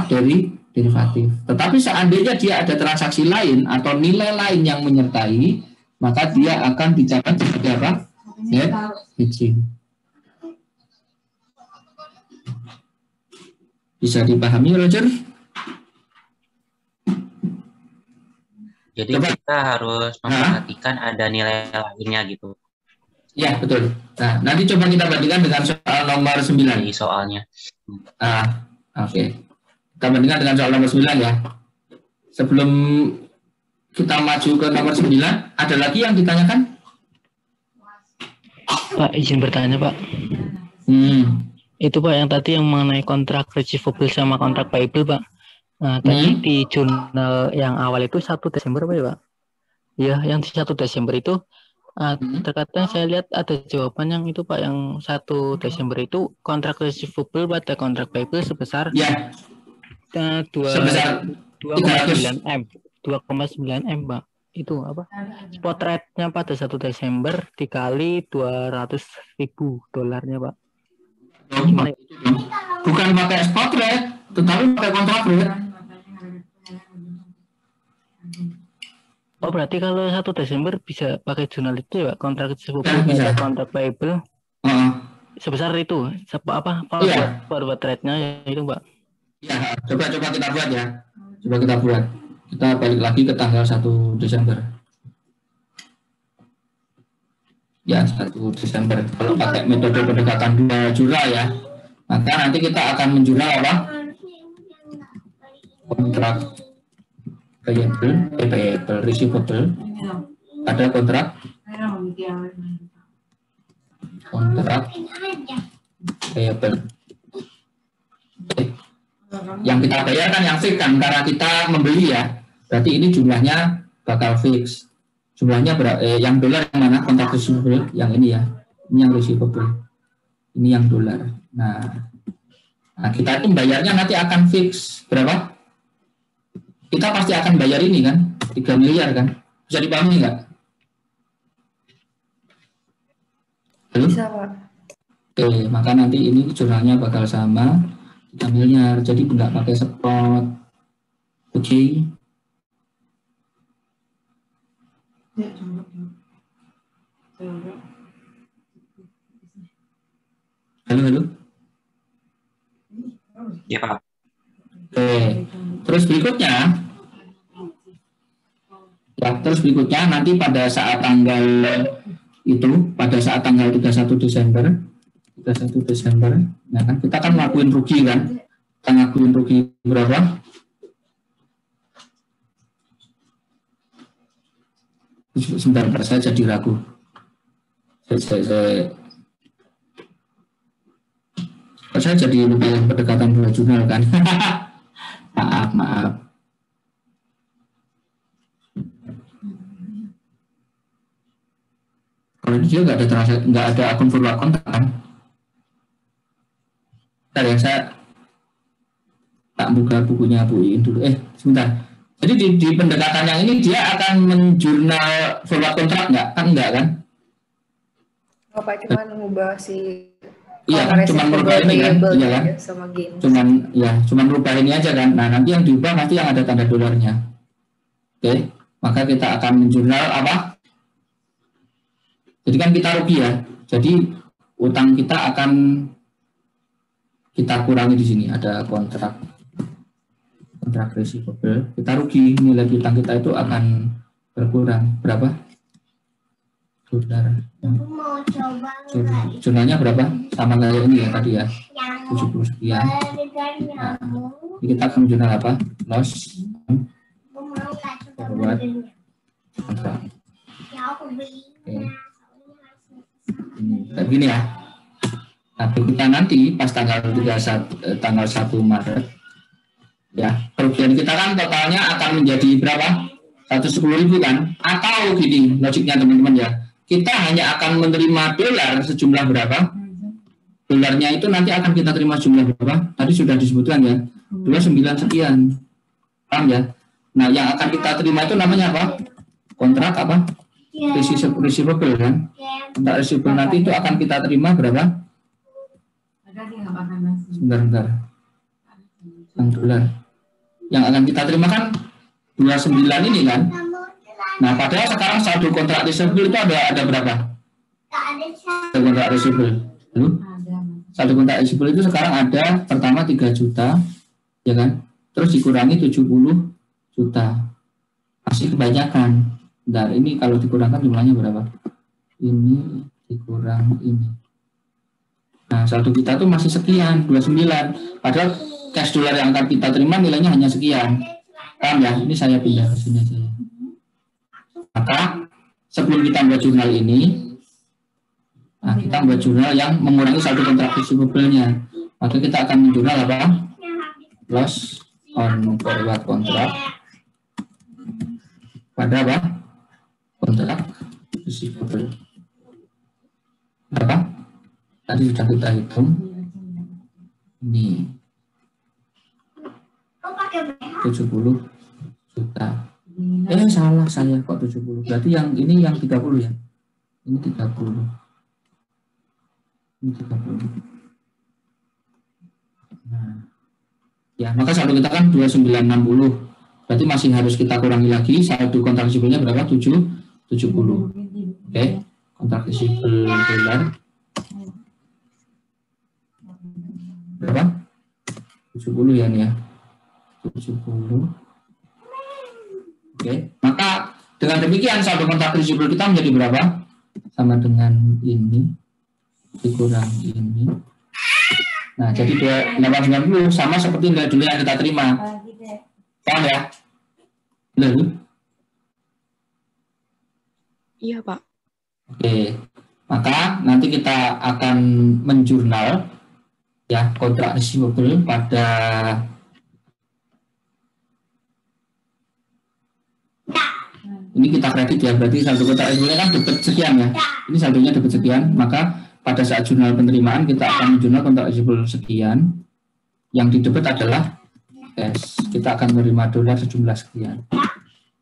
dari derivatif. Tetapi seandainya dia ada transaksi lain atau nilai lain yang menyertai, maka dia akan dicatat sebagai apa? Hedging. Bisa dipahami, Roger? Jadi kita harus memperhatikan ada nilai lainnya gitu. Ya, betul. Nah, nanti coba kita bandingkan dengan soal nomor 9. Di soalnya. Oke. Kita bandingkan dengan soal nomor 9 ya. Sebelum kita maju ke nomor 9, ada lagi yang ditanyakan? Pak, izin bertanya, Pak. Itu Pak, yang tadi yang mengenai kontrak receivable sama kontrak payable, Pak. Nah, tadi di jurnal yang awal itu 1 Desember, Pak, ya, Pak? Iya, yang 1 Desember itu terkadang saya lihat ada jawaban yang itu Pak, yang 1 Desember itu kontrak receivable pada kontrak payable sebesar 2,9 M Pak. Itu apa? Spot rate-nya pada 1 Desember dikali $200.000 Pak. Bukan pakai spot rate, tetapi pakai kontrak rate. Oh, berarti kalau 1 Desember bisa pakai jurnal itu ya, Pak? Kontrak receivable pada kontrak payable sebesar itu. Forward rate-nya itu, Pak. Ya, coba kita buat ya. Coba kita buat. Kita balik lagi ke tanggal 1 Desember. Ya, 1 Desember. Kalau pakai metode pendekatan 2 jurnal ya, maka nanti kita akan menjurnal apa? Kontrak payable, receivable. Ada kontrak payable. Oke. Yang kita bayar kan yang fix kan, karena kita membeli ya. Berarti ini jumlahnya bakal fix. Jumlahnya yang dolar yang mana? Kontrak receivable yang ini ya. Ini yang receivable. Ini yang dolar. Nah, kita itu bayarnya nanti akan fix berapa? Kita pasti akan bayar ini kan, 3 miliar kan? Bisa dipahami nggak? Bisa, Pak. Oke, maka nanti ini jurnalnya bakal sama 3 miliar. Jadi nggak pakai spot. Oke. Halo. Ya, Pak. Oke. Terus berikutnya nanti pada saat tanggal itu, pada saat tanggal 31 Desember, nah kan kita kan ngelakuin rugi kan? Kita ngelakuin rugi berapa? Sebentar, saya jadi ragu. Saya jadi lupa yang pendekatan 2 jurnal kan. maaf. Kalau ini dia nggak ada akun forward kontak kan. Bentar ya, saya tak buka bukunya Bu Iin dulu. Sebentar. Jadi di pendekatan yang ini dia akan menjurnal forward kontrak nggak? Kan enggak kan? Apa cuma ngubah si Iya kan, cuma merubah ini kan, iya kan? Sama gains. Cuman merubah ini aja kan. Nah, nanti yang diubah pasti yang ada tanda dolarnya. Oke, maka kita akan menjurnal apa? Jadi kan kita rugi ya. Jadi utang kita akan kita kurangi di sini, ada kontrak receivable. Kita rugi, nilai utang kita itu akan berkurang berapa? Dolar. Jurnalnya berapa? Sama kayak ini ya tadi ya, 70 sekian. Nah, ini kita akan jurnal apa? Loss forward kontrak. Oke. Ini kayak gini ya. Tapi kita nanti pas tanggal 1 Maret ya, kerugian kita kan totalnya akan menjadi berapa? 110.000 kan? Atau gini logiknya teman-teman ya, kita hanya akan menerima dolar sejumlah berapa? Dolarnya itu nanti akan kita terima jumlah berapa? Tadi sudah disebutkan ya, 29 sekian. Paham ya? Nah, yang akan kita terima itu namanya apa? Kontrak apa? Receivable kan? Kontrak receivable nanti itu akan kita terima berapa? Sebentar. Yang dolar. Yang akan kita terima kan 29 ini kan? Nah, padahal sekarang saldo kontrak receivable itu ada berapa? Saldo kontrak receivable. Saldo kontrak receivable itu sekarang ada pertama 3 juta, ya kan? Terus dikurangi 70 juta. Masih kebanyakan. Bentar, ini kalau dikurangkan jumlahnya berapa? Ini dikurang ini. Nah, saldo kita tuh masih sekian, 29. Padahal cash dolar yang akan kita terima nilainya hanya sekian. Paham ya? Ini saya pindah ke sini aja. Maka sebelum kita buat jurnal ini, nah kita buat jurnal yang mengurangi saldo kontrak receivable-nya. Maka kita akan menjurnal apa? Loss on forward kontrak pada apa? Kontrak receivable. Berapa? Tadi sudah kita hitung. Ini 70 juta. Salah saya kok 70. Berarti yang ini yang 30 ya. Ini 30. Ini 30. Nah. Ya, maka saldo kita kan 2960. Berarti masih harus kita kurangi lagi saldo kontrak receivable-nya berapa? 70. Oke. Kontrak receivable dolar berapa? 70 ya nih ya. 70. Oke, maka dengan demikian saldo kontrak receivable kita menjadi berapa? sama dengan ini dikurang ini. Nah, jadi 890 sama seperti nilai dulu yang kita terima. Paham ya? Lalu? Iya, Pak. Oke. Maka nanti kita akan menjurnal ya kontrak receivable pada ini kita kredit ya, berarti saldo kontrak receivable kan debit sekian ya. Ini saldonya debit sekian, maka pada saat jurnal penerimaan kita akan menjurnal kontrak receivable sekian. Yang di debit adalah cash. Kita akan menerima dolar sejumlah sekian.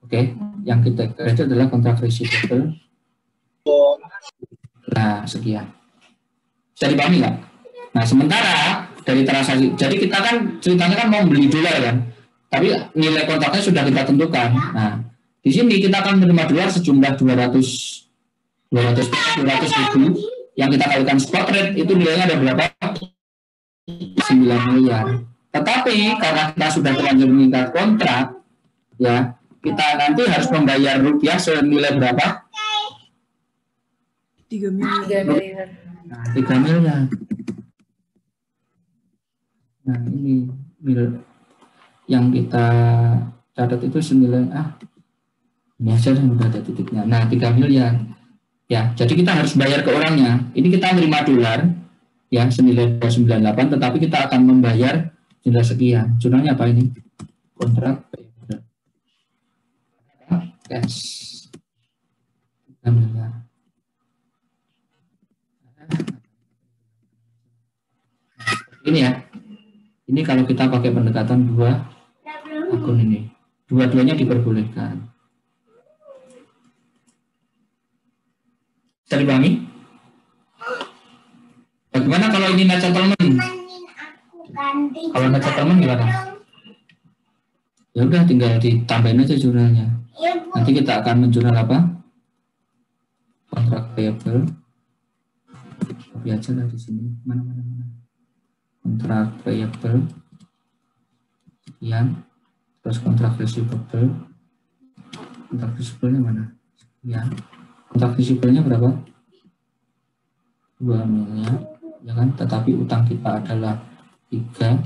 Oke, yang kita kredit adalah kontrak receivable. Nah, sekian. Bisa dipahami nggak? Nah, sementara dari transaksi, jadi kita kan ceritanya kan mau beli dolar kan, tapi nilai kontraknya sudah kita tentukan. Nah, di sini kita akan menerima dolar sejumlah 200 ribu, yang kita kalikan spot rate itu nilainya ada berapa? 9 miliar. Tetapi karena kita sudah terlanjur mengikat kontrak, ya kita nanti harus membayar rupiah senilai berapa? 3 miliar. Nah, 3 miliar. Nah, ini yang kita catat itu senilai ini aja yang udah ada titiknya. Nah, 3 miliar. Ya, jadi kita harus bayar ke orangnya. Ini kita menerima dolar ya senilai 298, tetapi kita akan membayar senilai sekian. Jurnalnya apa ini? Kontrak cash 3 miliar. Ini ya. Ini kalau kita pakai pendekatan dua akun ini. Dua-duanya diperbolehkan. Bisa dipahami? Bagaimana kalau ini net settlement? Kalau net settlement gimana? Ya udah tinggal ditambahin aja jurnalnya. Nanti kita akan menjurnal apa? Kontrak payable. Copy aja lah di sini. Mana. Kontrak payable. Sekian. Terus kontrak receivable. Kontrak receivable-nya mana? Sekian. Kontrak receivable-nya berapa? 2 miliar. Ya kan? Tetapi utang kita adalah 3.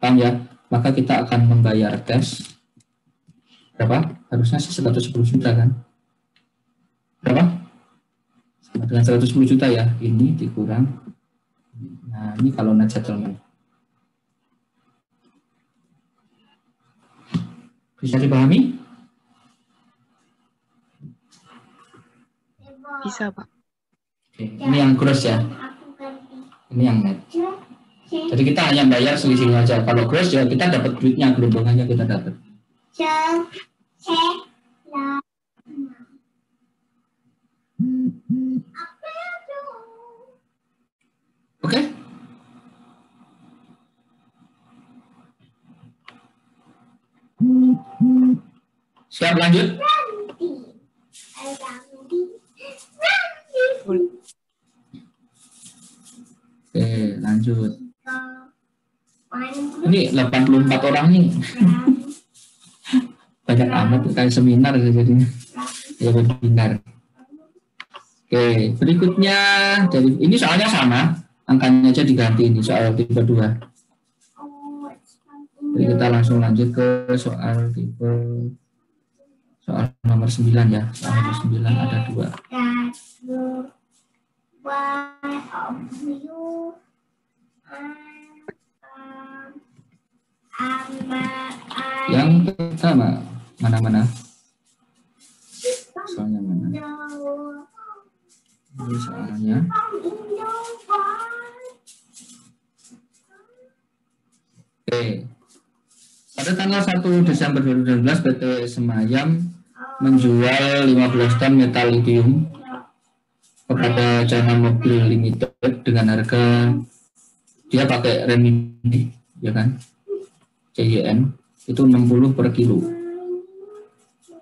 Paham ya? Maka kita akan membayar cash berapa? Harusnya sih 110 juta kan? Berapa? Sama dengan 110 juta ya. Ini dikurang. Nah, ini kalau net settlement. Bisa dipahami? Bisa, Pak. Oke, ini yang gross ya. Ini yang net. Jadi kita hanya bayar selisihnya aja. Kalau gross ya kita dapat duitnya, gelombangannya kita dapat. Oke? Siap lanjut? Oke, lanjut. Ini 84 orang nih. Banyak amat kayak seminar jadinya. Ya webinar. Oke, berikutnya dari ini soalnya sama, angkanya aja diganti ini soal tipe 2. Jadi kita langsung lanjut ke soal nomor 9 ya. Soal nomor 9 ada 2. Yang pertama, mana? Soalnya mana? Ini soalnya. Oke. Pada tanggal 1 Desember 2012 PT Semayam menjual 15 ton metal lithium kepada China Mobile Limited dengan harga dia pakai renminbi ya kan, CYN itu 60 per kilo.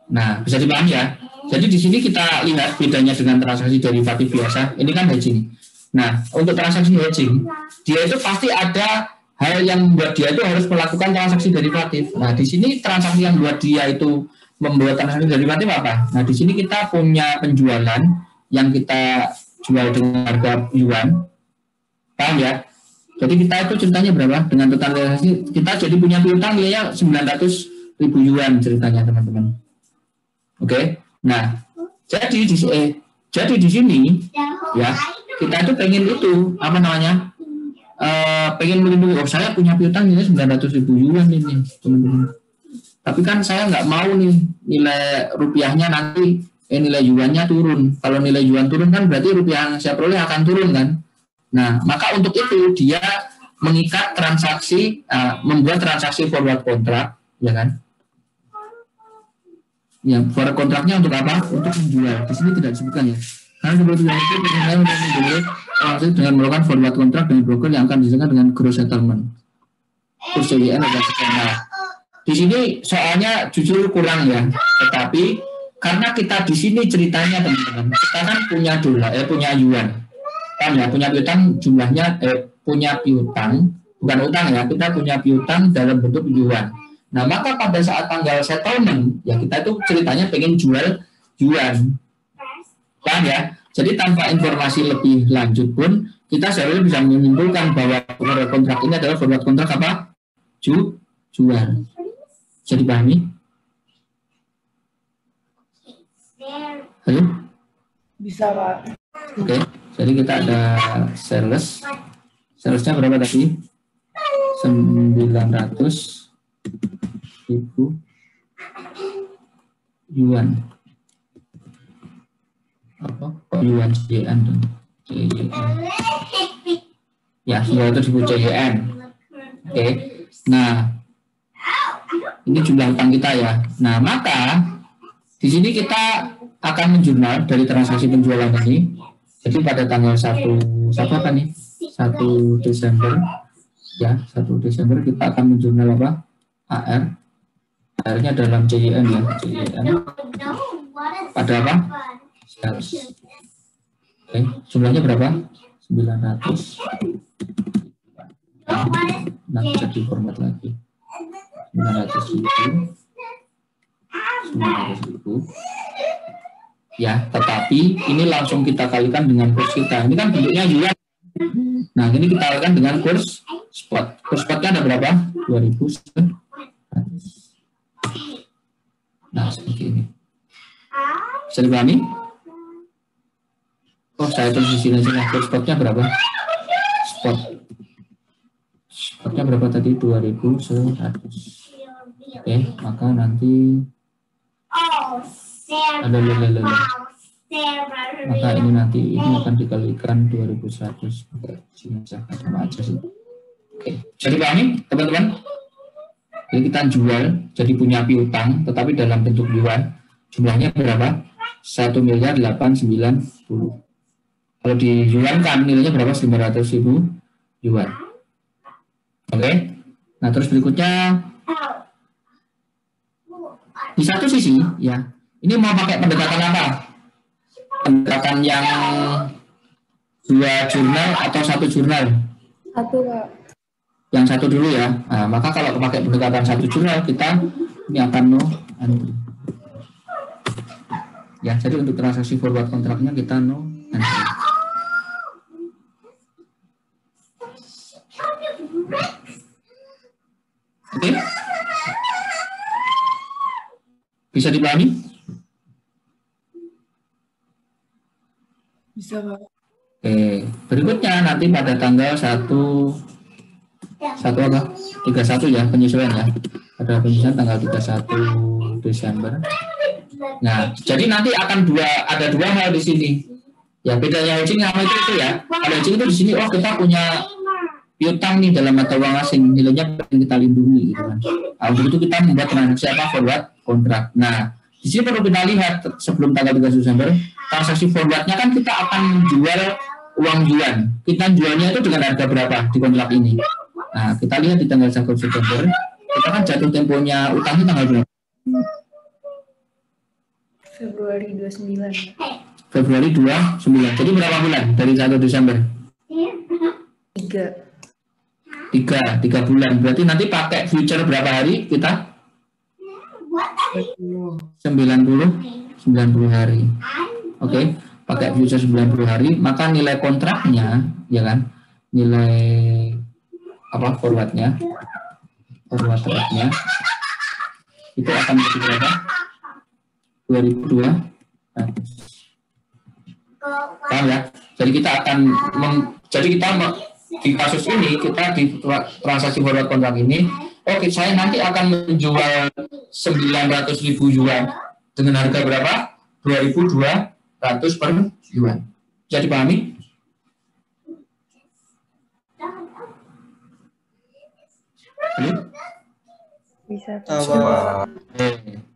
Nah, bisa dipahami ya. Jadi di sini kita lihat bedanya dengan transaksi derivatif biasa. Ini kan hedging. Nah, untuk transaksi hedging, dia itu pasti ada hal yang membuat dia itu harus melakukan transaksi derivatif. Nah, di sini transaksi yang buat dia itu membuat transaksi derivatif apa? Nah, di sini kita punya penjualan yang kita jual dengan harga yuan. Paham ya? Jadi kita itu ceritanya berapa? Dengan total realisasi kita jadi punya piutang nilainya 900.000 yuan ceritanya teman-teman. Oke. Nah, jadi di sini ya kita itu pengen itu apa namanya? Pengen melindungi, saya punya piutang nilai 900.000 yuan ini teman-teman. Tapi kan saya nggak mau nih nilai rupiahnya nanti nilai yuannya turun. Kalau nilai yuan turun kan berarti rupiah yang saya peroleh akan turun kan. Nah, maka untuk itu dia mengikat transaksi, membuat transaksi forward kontrak, ya kan? Ya, forward kontraknya untuk apa? Untuk menjual. Di sini tidak disebutkan ya. Karena seperti yang itu saya menjual dengan melakukan forward kontrak dengan broker yang akan disesuaikan dengan gross settlement. Kurs CYN dan sebagainya. Di sini soalnya jujur kurang ya, tetapi karena kita di sini ceritanya teman-teman, kita kan punya dolar, punya yuan. Kan ya, punya piutang jumlahnya punya piutang bukan utang ya, kita punya piutang dalam bentuk yuan. Nah, maka pada saat tanggal settlement ya kita itu ceritanya pengen jual yuan. Paham ya? Jadi tanpa informasi lebih lanjut pun kita seharusnya bisa menyimpulkan bahwa forward kontrak ini adalah forward kontrak apa? Jual. Jadi pahami? Halo? Bisa, Pak. Oke. Jadi kita ada sales. Salesnya berapa tadi? 900.000 yuan. Apa? Yuan CYN tuh. CYN. Ya, 900.000 CYN. Oke. Nah, ini jumlah utang kita ya. Nah, maka di sini kita akan menjurnal dari transaksi penjualan ini. Jadi pada tanggal 1 Desember ya, 1 Desember kita akan menjurnal apa? AR. AR-nya dalam CYN ya, CYN. Pada apa? 100. Oke, jumlahnya berapa? 900. Nah, bisa diformat lagi. 900.000. Ya, tetapi ini langsung kita kalikan dengan kurs kita. Ini kan bentuknya yuan. Nah, ini kita kalikan dengan kurs spot. Kurs spotnya ada berapa? 2.100. Nah, seperti ini. Bisa dipahami? Oh, saya tulis di sini aja. Kurs spotnya berapa? Spotnya berapa tadi? 2.100. Oke, maka nanti ada lele. Maka ini nanti ini akan dikalikan 2.100. Oke, sini sama aja sih. Oke, jadi pahami teman-teman? Jadi kita jual, jadi punya piutang, tetapi dalam bentuk yuan. Jumlahnya berapa? 1.890. Kalau di yuan kan nilainya berapa? 900.000 yuan. Oke. Nah, terus berikutnya di satu sisi ya. Ini mau pakai pendekatan apa? Pendekatan yang 2 jurnal atau 1 jurnal? 1, Pak. Yang 1 dulu ya. Nah, maka kalau pakai pendekatan 1 jurnal kita ini akan ya, jadi untuk transaksi forward kontraknya kita Oke. Bisa dipahami? Bisa, Pak. Oke, berikutnya nanti pada tanggal 31 ya, penyesuaian ya. Pada penyesuaian tanggal 31 Desember. Nah, jadi nanti akan ada dua hal di sini. Ya, bedanya hedging sama itu ya. Kalau hedging itu di sini, oh kita punya piutang nih dalam mata uang asing, nilainya pengen kita lindungi gitu kan. Nah, untuk itu kita membuat transaksi forward kontrak. Nah, di sini perlu kita lihat sebelum tanggal 3 Desember, transaksi forwardnya kan kita akan menjual uang yuan. Kita jualnya itu dengan harga berapa di kontrak ini? Nah, kita lihat di tanggal 1 September, kita kan jatuh temponya utangnya tanggal berapa? Februari 29. Februari 29. Jadi berapa bulan dari 1 Desember? 3 bulan. Berarti nanti pakai future berapa hari kita? 90 hari. Oke. pakai future 90 hari, maka nilai kontraknya, ya kan, nilai apa forward-nya, forward rate-nya itu akan menjadi berapa? 2002. Paham ya? Jadi kita akan di kasus ini, kita di transaksi forward kontrak ini, oke, saya nanti akan menjual 900.000 yuan dengan harga berapa? 2.200 per yuan. Jadi pahami? Bisa.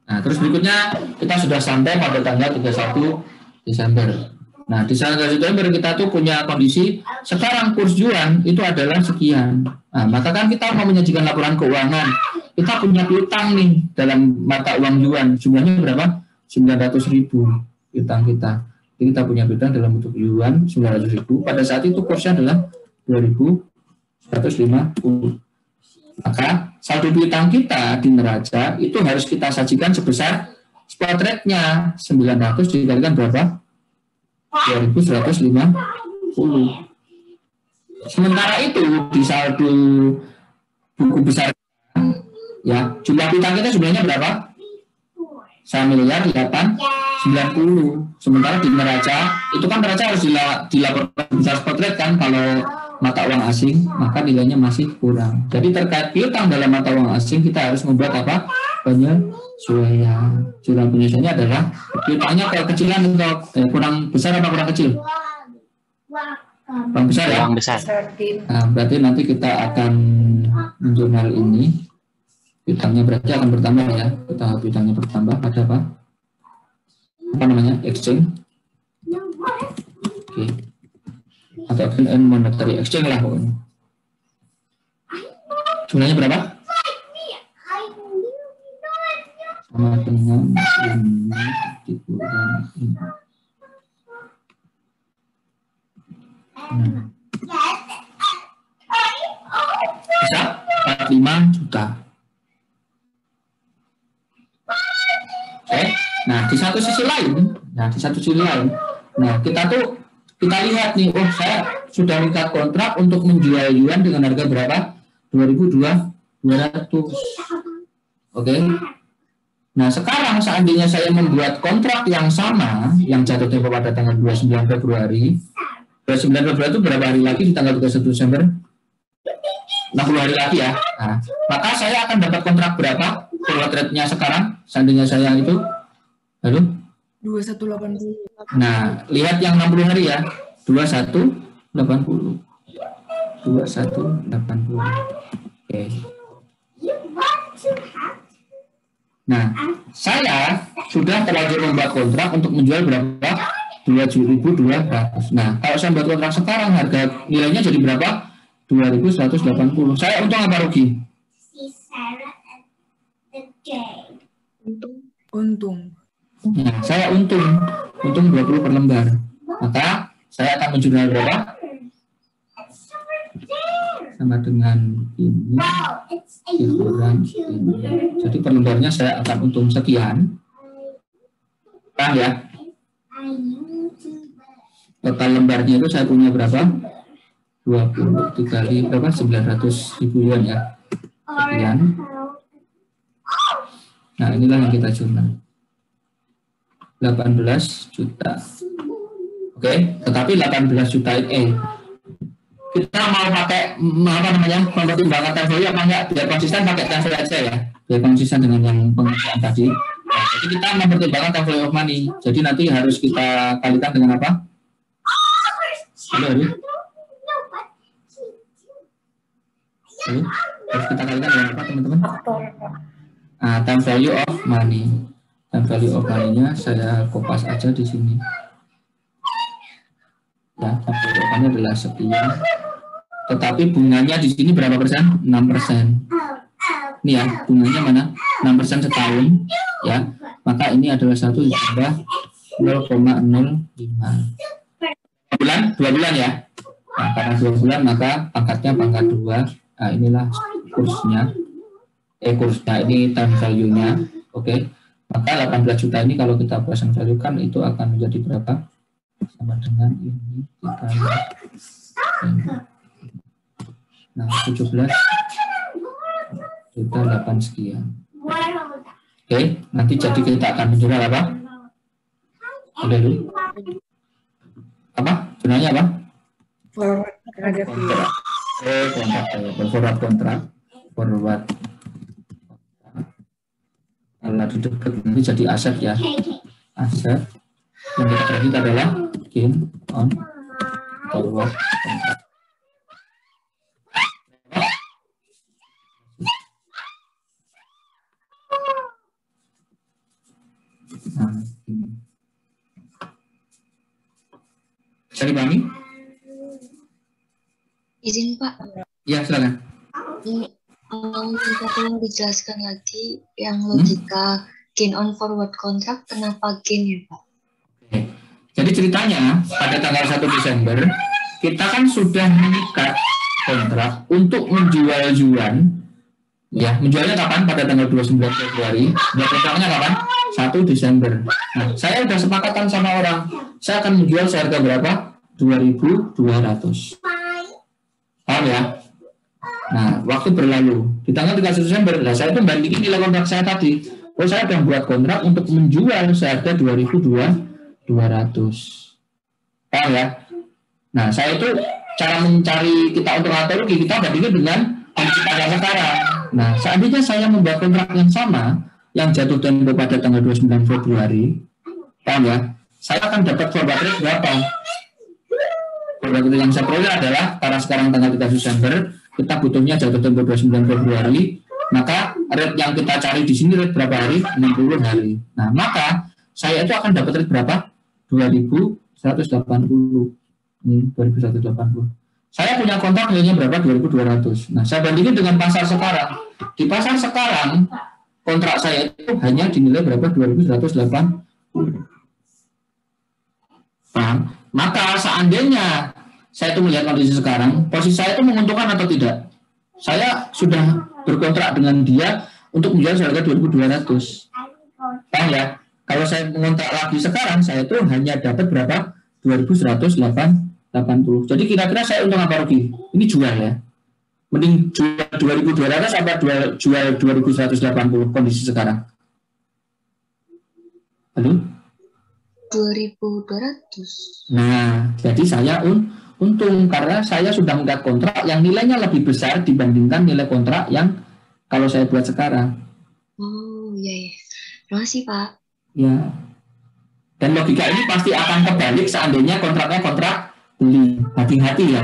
Nah, terus berikutnya kita sudah sampai pada tanggal 31 Desember. Nah, di tanggal Desember kita tuh punya kondisi sekarang kurs yuan itu adalah sekian. Nah, maka kan kita mau menyajikan laporan keuangan. Kita punya piutang nih dalam mata uang yuan. Jumlahnya berapa? 900.000 piutang kita. Jadi kita punya piutang dalam bentuk yuan 900.000. Pada saat itu kursnya adalah 2.150. Maka saldo piutang kita di neraca itu harus kita sajikan sebesar spot rate-nya 900 dikalikan berapa? 2.150. Sementara itu di saldo buku besar ya jumlah piutang kita sebenarnya berapa? 1.890. Sementara di neraca itu kan neraca harus dilaporkan besar spot rate kan kalau mata uang asing, maka nilainya masih kurang. Jadi terkait piutang dalam mata uang asing kita harus membuat apa? Penyesuaian. Jumlah penyesuaiannya adalah piutangnya kekecilan atau kurang besar apa kurang kecil? Kurang besar ya? Kurang besar. Nah, berarti nanti kita akan menjurnal ini. Piutangnya berarti akan bertambah ya. Kita piutangnya bertambah pada apa? Apa namanya? Exchange. Oke. Atau monetary exchange lah pokoknya. Jumlahnya berapa? Sama dengan ini dikurang ini. Bisa 45 juta. Oke. Nah, di satu sisi lain, nah kita lihat nih, oh saya sudah mengikat kontrak untuk menjual yuan dengan harga berapa? 2.200. Oke. Nah, sekarang seandainya saya membuat kontrak yang sama, yang jatuh tempo pada tanggal 29 Februari. 29 Februari itu berapa hari lagi di tanggal 31 Desember? 60 hari lagi ya. Nah, maka saya akan dapat kontrak berapa? Forward rate-nya sekarang, seandainya saya itu, halo? 2180. Nah, lihat yang 60 hari ya. 2180. 2180. Oke. Nah, saya sudah terlanjur membuat kontrak untuk menjual berapa? 2.200. Nah, kalau saya buat kontrak sekarang harga nilainya jadi berapa? 2.180. Saya untung apa rugi? Untung. Nah, saya untung 20 per lembar. Maka saya akan menjual berapa? Sama dengan ini dikurang ini. Jadi per lembarnya saya akan untung sekian. Paham ya? Total lembarnya itu saya punya berapa? 20 dikali berapa? 900.000 yuan ya. Sekian. Nah, inilah yang kita jurnal. 18 juta. Oke, tetapi 18 juta kita mau pakai apa namanya? Mempertimbangkan time value apa enggak? Biar konsisten pakai time value aja ya. Biar konsisten dengan yang pengertian tadi. Nah, jadi kita mempertimbangkan time value of money. Jadi nanti harus kita kalikan dengan apa? Halo. Harus kita kalikan dengan apa, teman-teman? Time value of money. Time value of money-nya saya kopas aja di sini. Ya, time value of money adalah sekian. Tetapi bunganya di sini berapa persen? 6%. Ini ya, bunganya mana? 6% setahun. Ya, maka ini adalah 1 ditambah 0,05. 2 bulan ya. Nah, karena 2 bulan maka pangkatnya pangkat 2. Nah, inilah kursnya. Kursnya ini time value-nya. Oke. Maka 18 juta ini kalau kita present value kan itu akan menjadi berapa? sama dengan ini dikali. Nah, 17 juta 8 sekian. Oke, nanti jadi kita akan menjual apa? Ada dulu. Apa? Sebenarnya apa? Forward Kontrak. Forward kontrak. Forward. Kalau di dekat nanti jadi aset ya. Aset. Yang kita kredit adalah gain on forward kontrak. Nah, ini. Bisa dipahami? Izin Pak, Ya, silakan. minta tolong dijelaskan lagi yang logika gain on forward contract, kenapa gain ya Pak? Oke. Jadi ceritanya pada tanggal 1 Desember kita kan sudah mengikat kontrak untuk menjual yuan. Ya, menjualnya kapan? Pada tanggal 29 Februari. Dan kontraknya kapan? 1 Desember. Nah, saya sudah sepakatan sama orang. Saya akan menjual seharga berapa? 2.200. Paham ya? Nah, waktu berlalu. Di tanggal 31 Desember, nah saya itu bandingin nilai kontrak saya tadi. Oh, saya sudah buat kontrak untuk menjual seharga 2.200. Paham ya? Nah, saya itu cara mencari kita untuk atur rugi, kita bandingin dengan kondisi pada sekarang. Nah, seandainya saya membuat kontrak yang sama, yang jatuh tempo pada tanggal 29 Februari, paham ya? Saya akan dapat forward rate berapa? Forward rate yang saya peroleh adalah, karena sekarang tanggal 30 Desember, kita butuhnya jatuh tempo 29 Februari, maka rate yang kita cari di sini rate berapa hari? 60 hari. Nah, maka saya itu akan dapat rate berapa? 2.180. Ini 2.180. Saya punya kontrak nilainya berapa? 2.200. Nah, saya bandingin dengan pasar sekarang. Di pasar sekarang, kontrak saya itu hanya dinilai berapa? 2.180. Paham? Maka seandainya saya itu melihat kondisi sekarang, posisi saya itu menguntungkan atau tidak? Saya sudah berkontrak dengan dia untuk menjual seharga 2.200. Paham ya? Kalau saya mengontrak lagi sekarang, saya itu hanya dapat berapa? 2.180. Jadi kira-kira saya untung apa rugi? Ini jual ya. Mending jual 2.200 apa jual 2.180 kondisi sekarang? Halo? 2.200. Nah, jadi saya untung karena saya sudah mengikat kontrak yang nilainya lebih besar dibandingkan nilai kontrak yang kalau saya buat sekarang. Oh, iya ya. Terima kasih, Pak. Ya. Dan logika ini pasti akan kebalik seandainya kontraknya kontrak beli. Hati-hati ya.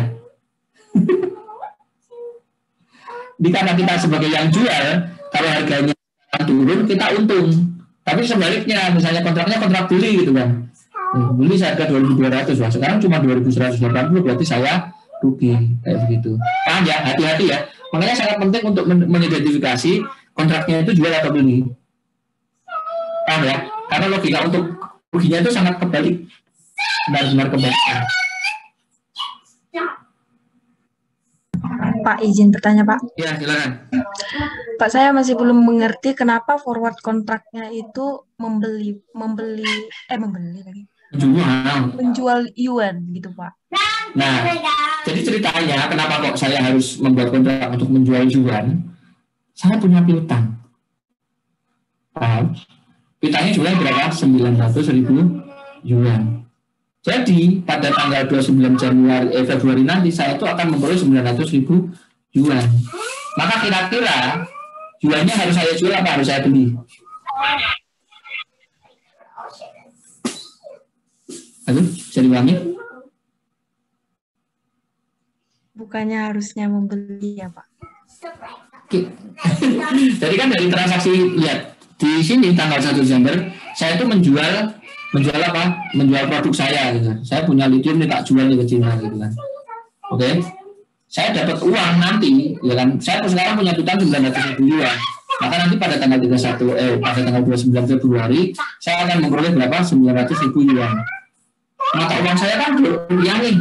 Jadi karena kita sebagai yang jual, kalau harganya turun kita untung. Tapi sebaliknya, misalnya kontraknya kontrak beli gitu kan. Beli seharga 2.200, wah sekarang cuma 2.180, berarti saya rugi kayak begitu. Paham ya? Hati-hati ya. Makanya sangat penting untuk mengidentifikasi kontraknya itu jual atau beli. Paham ya? Karena logika untuk ruginya itu sangat kebalik. Benar-benar kebalik. Pak, izin bertanya, Pak. Ya, silakan. Pak, saya masih belum mengerti kenapa forward kontraknya itu menjual yuan gitu, Pak. Nah, jadi ceritanya kenapa kok saya harus membuat kontrak untuk menjual yuan? Saya punya piutang. Paham? Piutangnya jumlahnya berapa? 900.000 yuan. Jadi pada tanggal 29 Februari nanti saya itu akan memperoleh 900.000 yuan. Maka kira-kira yuannya harus saya jual apa harus saya beli? Halo, bisa dipahami? Bukannya harusnya membeli ya, Pak? Oke. Jadi kan dari transaksi, lihat di sini tanggal 1 Desember saya itu menjual apa? Menjual produk saya gitu. Saya punya lithium nih, tak jual nih ke Cina gitu kan. Oke. Saya dapat uang nanti, ya kan. Saya sekarang punya piutang 900.000 yuan. Maka nanti pada tanggal 29 Februari saya akan memperoleh berapa? 900.000 yuan. Maka uang saya kan berkurang nih.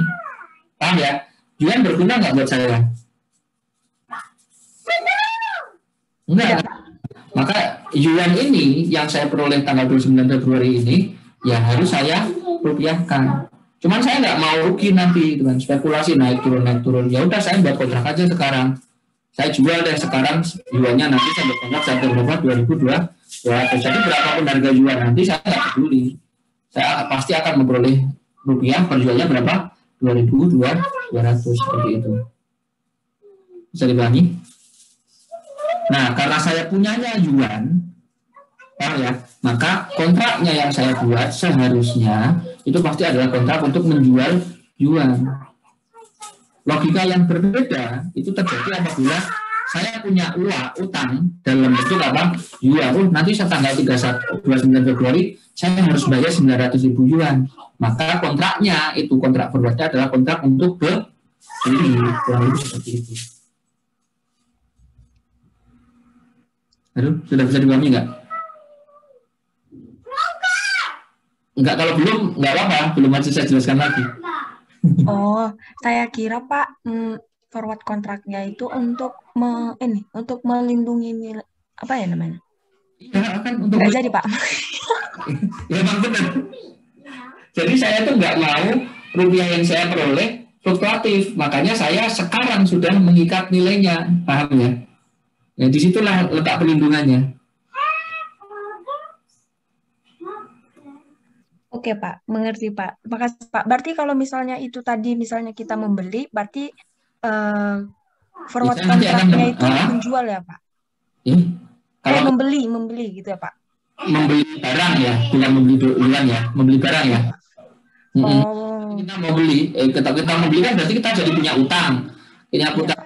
Paham ya? Yuan berguna nggak buat saya? Enggak. Maka yuan ini yang saya peroleh tanggal 29 Februari ini ya harus saya rupiahkan. Cuman saya nggak mau rugi nanti dengan spekulasi naik turun. Ya udah saya buat kontrak aja sekarang. Saya jual deh sekarang jualnya nanti saya buat kontrak sampai berapa 2.200. Jadi berapapun harga jual nanti saya nggak peduli. Saya pasti akan memperoleh rupiah per jualnya berapa 2.200 seperti itu. Bisa dipahami? Nah karena saya punyanya yuan, ya, maka kontraknya yang saya buat seharusnya itu pasti adalah kontrak untuk menjual yuan. Logika yang berbeda itu terjadi apabila saya punya utang dalam bentuk apa? Yuan. Nanti tanggal 29 Februari saya harus bayar 900.000 yuan. Maka kontraknya itu kontrak forwardnya adalah kontrak untuk beli, kurang lebih seperti itu. Aduh, sudah bisa dipahami nggak? Enggak, kalau belum, nggak apa-apa, belum harus saya jelaskan lagi. Oh, saya kira Pak, forward kontraknya itu untuk untuk melindungi nilai, apa ya namanya? Iya, kan untuk nggak jadi Pak. Ya memang benar. Jadi saya tuh nggak mau rupiah yang saya peroleh fluktuatif, makanya saya sekarang sudah mengikat nilainya, paham ya? Ya disitulah letak pelindungannya. Oke Pak, mengerti Pak. Makasih Pak. Berarti kalau misalnya itu tadi misalnya kita membeli, berarti forward kontraknya itu menjual ya Pak? Kalau membeli gitu ya Pak? Membeli barang ya, bukan membeli yuan ya, membeli barang ya. Kita mau beli, kita membeli kan berarti kita jadi punya utang. Punya utang,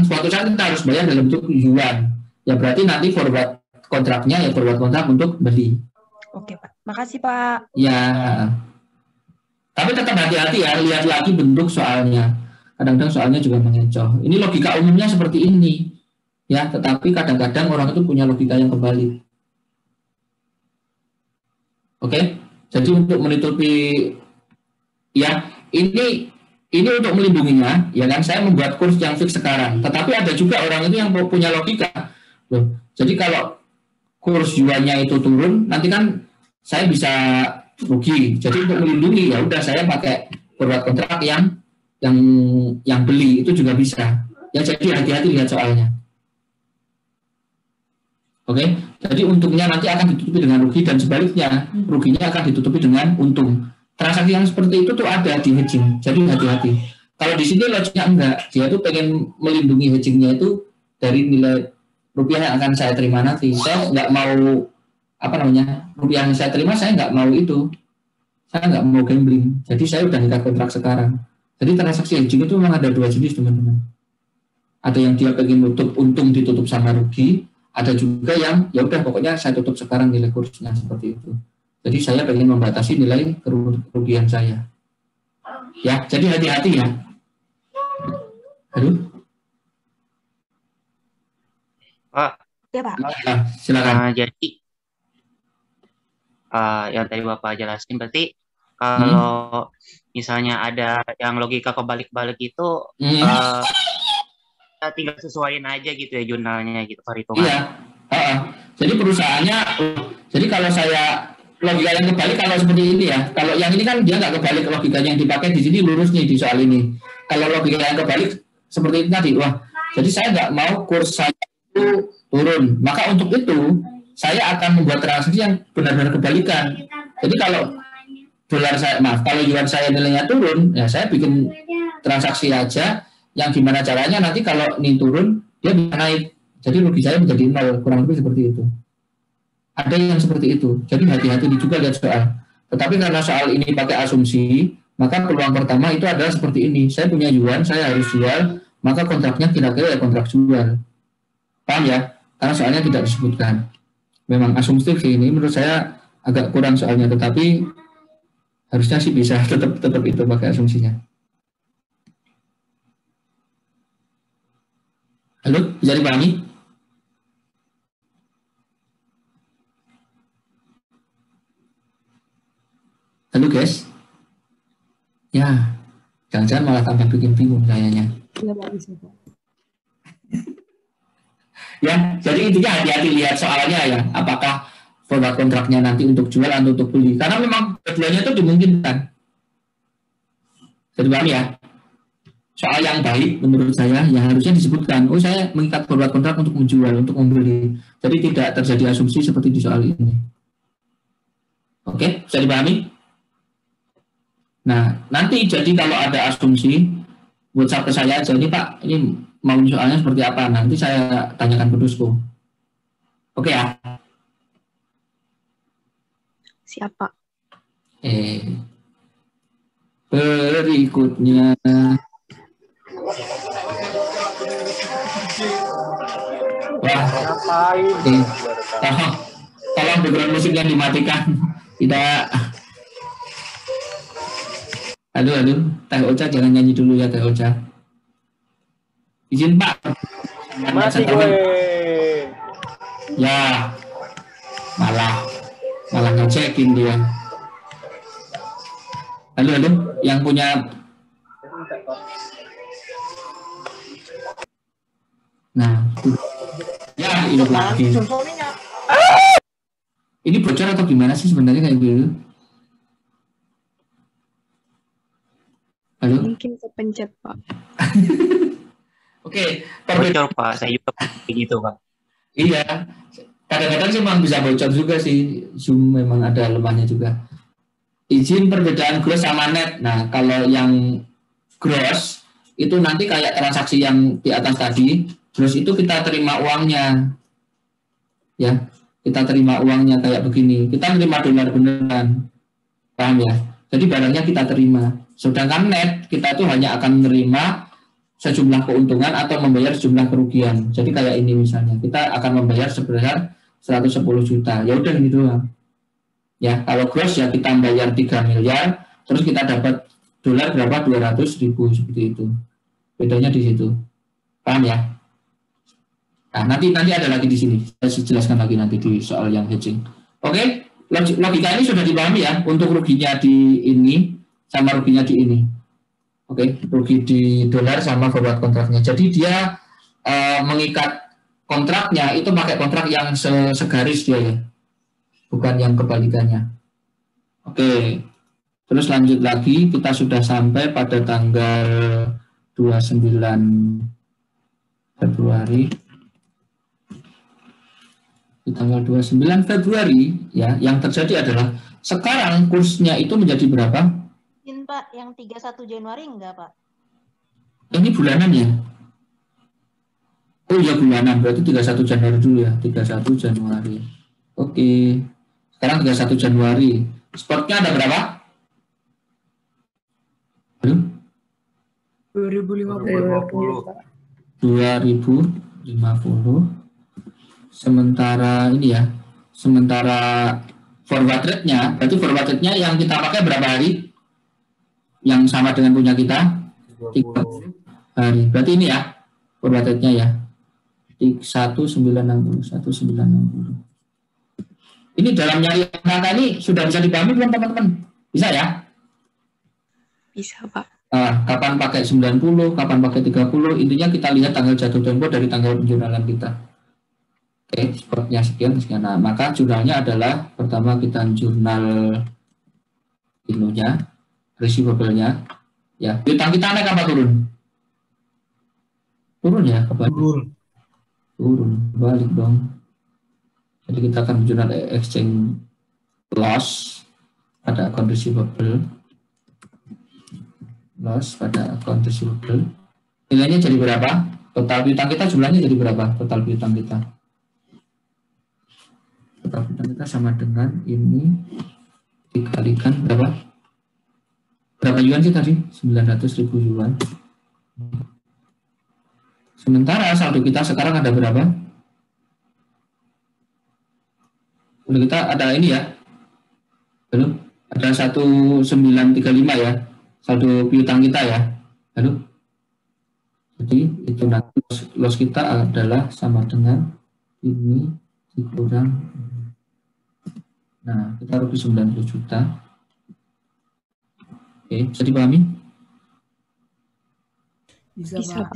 suatu saat kita harus bayar dalam bentuk yuan. Ya berarti nanti forward kontraknya ya forward kontrak untuk beli. Oke Pak, makasih Pak. Ya, tapi tetap hati-hati ya, lihat lagi bentuk soalnya. Kadang-kadang soalnya juga mengecoh. Ini logika umumnya seperti ini, ya. Tetapi kadang-kadang orang itu punya logika yang kebalik. Oke, jadi untuk menutupi, ya ini untuk melindunginya, ya kan. Saya membuat kurs yang fix sekarang. Tetapi ada juga orang itu yang punya logika. Loh, jadi kalau kurs yuannya itu turun, nanti kan saya bisa rugi. Jadi untuk melindungi ya udah saya pakai forward kontrak yang beli itu juga bisa. Ya jadi hati-hati lihat soalnya. Oke, jadi untungnya nanti akan ditutupi dengan rugi dan sebaliknya ruginya akan ditutupi dengan untung. Transaksi yang seperti itu tuh ada di hedging. Jadi hati-hati. Kalau di sini logiknya enggak, dia tuh pengen melindungi hedgingnya itu dari nilai rupiah yang akan saya terima nanti. Saya nggak mau rupiah yang saya terima saya nggak mau itu. Saya nggak mau gambling. Jadi saya udah ngikat kontrak sekarang. Jadi transaksi hedging itu memang ada dua jenis teman-teman. Ada yang dia pengen nutup untung ditutup sama rugi. Ada juga yang ya udah pokoknya saya tutup sekarang nilai kursnya seperti itu. Jadi saya pengen membatasi nilai kerugian saya. Ya, jadi hati-hati ya. Aduh. Pak. Ya Pak. Silakan. Jadi yang tadi Bapak jelasin berarti kalau misalnya ada yang logika kebalik-balik itu kita tinggal sesuaiin aja gitu ya jurnalnya gitu perhitungan. Iya. Jadi perusahaannya, jadi kalau saya logika yang kebalik kalau seperti ini ya, kalau yang ini kan dia nggak kebalik logikanya yang dipakai di sini lurus nih di soal ini. Kalau logika yang kebalik seperti itu tadi, wah, jadi saya nggak mau kurs saya itu turun. Maka untuk itu saya akan membuat transaksi yang benar-benar kebalikan. Jadi kalau kalau yuan saya nilainya turun, ya saya bikin transaksi aja yang gimana caranya nanti kalau ini turun dia bisa naik. Jadi rugi saya menjadi nol, kurang lebih seperti itu. Ada yang seperti itu. Jadi hati-hati juga lihat soal. Tetapi karena soal ini pakai asumsi, maka peluang pertama itu adalah seperti ini. Saya punya yuan, saya harus jual, maka kontraknya kira-kira ya kontrak jual. Paham ya? Karena soalnya tidak disebutkan. Memang asumsi ini menurut saya agak kurang soalnya, tetapi harusnya sih bisa tetap itu pakai asumsinya. Halo, bisa dipahami? Halo guys. Ya, jangan-jangan malah tambah bikin bingung kayaknya. Iya, Pak, bisa, Pak. Ya, jadi intinya hati-hati lihat soalnya ya, apakah forward kontraknya nanti untuk jual atau untuk beli. Karena memang keduanya itu dimungkinkan. Jadi paham ya? Soal yang baik menurut saya ya harusnya disebutkan, oh saya mengikat forward kontrak untuk menjual, untuk membeli. Jadi tidak terjadi asumsi seperti di soal ini. Oke, bisa dipahami? Nah, nanti jadi kalau ada asumsi, WhatsApp ke saya aja, ini Pak, ini mau soalnya seperti apa? Nanti saya tanyakan ke Dusko. Oke ya? Siapa? Berikutnya. Wah, tolong background musik yang dimatikan. Tidak. Aduh, Teh Ocha jangan nyanyi dulu ya Teh Ocha. Izin Pak. Mati gue. Ya, malah ngecekin dia. Halo, yang punya. Nah, ya hidup lagi. Ini bocor atau gimana sih sebenarnya kayak gitu? Halo? Mungkin kepencet, Pak. Oke, bocor Pak, saya juga kayak gitu Pak. Iya, kadang-kadang sih memang bisa bocor juga sih, Zoom memang ada lemahnya juga. Izin perbedaan gross sama net. Nah, kalau yang gross itu nanti kayak transaksi yang di atas tadi, gross itu kita terima uangnya, ya, kita terima uangnya kayak begini. Kita terima dolar beneran, paham ya? Jadi barangnya kita terima. Sedangkan net kita tuh hanya akan menerima sejumlah keuntungan atau membayar sejumlah kerugian. Jadi kayak ini misalnya, kita akan membayar sebesar 110 juta. Ya udah gitu doang. Ya, kalau gross ya kita bayar 3 miliar, terus kita dapat dolar berapa? 200.000 seperti itu. Bedanya di situ. Paham ya? Nah, nanti ada lagi di sini. Saya jelaskan lagi nanti di soal yang hedging. Oke, logika ini sudah dipahami ya untuk ruginya di ini sama ruginya di ini. Oke, rugi di dolar sama forward kontraknya. Jadi dia mengikat kontraknya itu pakai kontrak yang segaris dia ya, bukan yang kebalikannya. Oke, terus lanjut lagi, kita sudah sampai pada tanggal 29 Februari. Di tanggal 29 Februari ya, yang terjadi adalah sekarang kursnya itu menjadi berapa? Pak, yang 31 Januari enggak, Pak? Ini bulanan ya? Oh iya bulanan, berarti 31 Januari dulu ya, 31 Januari. Oke, sekarang 31 Januari. Spotnya ada berapa? Halo? 2050. 2050. Sementara ini ya, sementara forward rate-nya, berarti forward rate-nya yang kita pakai berapa hari? Yang sama dengan punya kita 30 hari. Berarti ini ya forward rate-nya ya 1960. Ini dalam nyari angka ini sudah bisa dipahami belum teman-teman? Bisa ya? Bisa Pak. Kapan pakai 90, kapan pakai 30, intinya kita lihat tanggal jatuh tempo dari tanggal penjurnalan kita. Oke, spotnya sekian. Nah, maka jurnalnya adalah pertama kita jurnal inunya, receivable-nya, ya. Piutang kita naik apa turun? Turun ya, kebalik. Turun, balik dong. Jadi kita akan jurnal exchange loss pada account receivable. Loss pada account receivable. Nilainya jadi berapa? Total piutang kita jumlahnya jadi berapa? Total piutang kita. Total piutang kita sama dengan ini dikalikan berapa? Berapa yuan sih tadi? 900.000 yuan. Sementara saldo kita sekarang ada berapa? Saldo kita ada ini ya. Belum? Ada 1935 ya. Saldo piutang kita ya. Lalu jadi itu nanti loss kita adalah sama dengan ini dikurang. Nah, kita rugi 90 juta. Oke, bisa dipahami? Bisa Pak.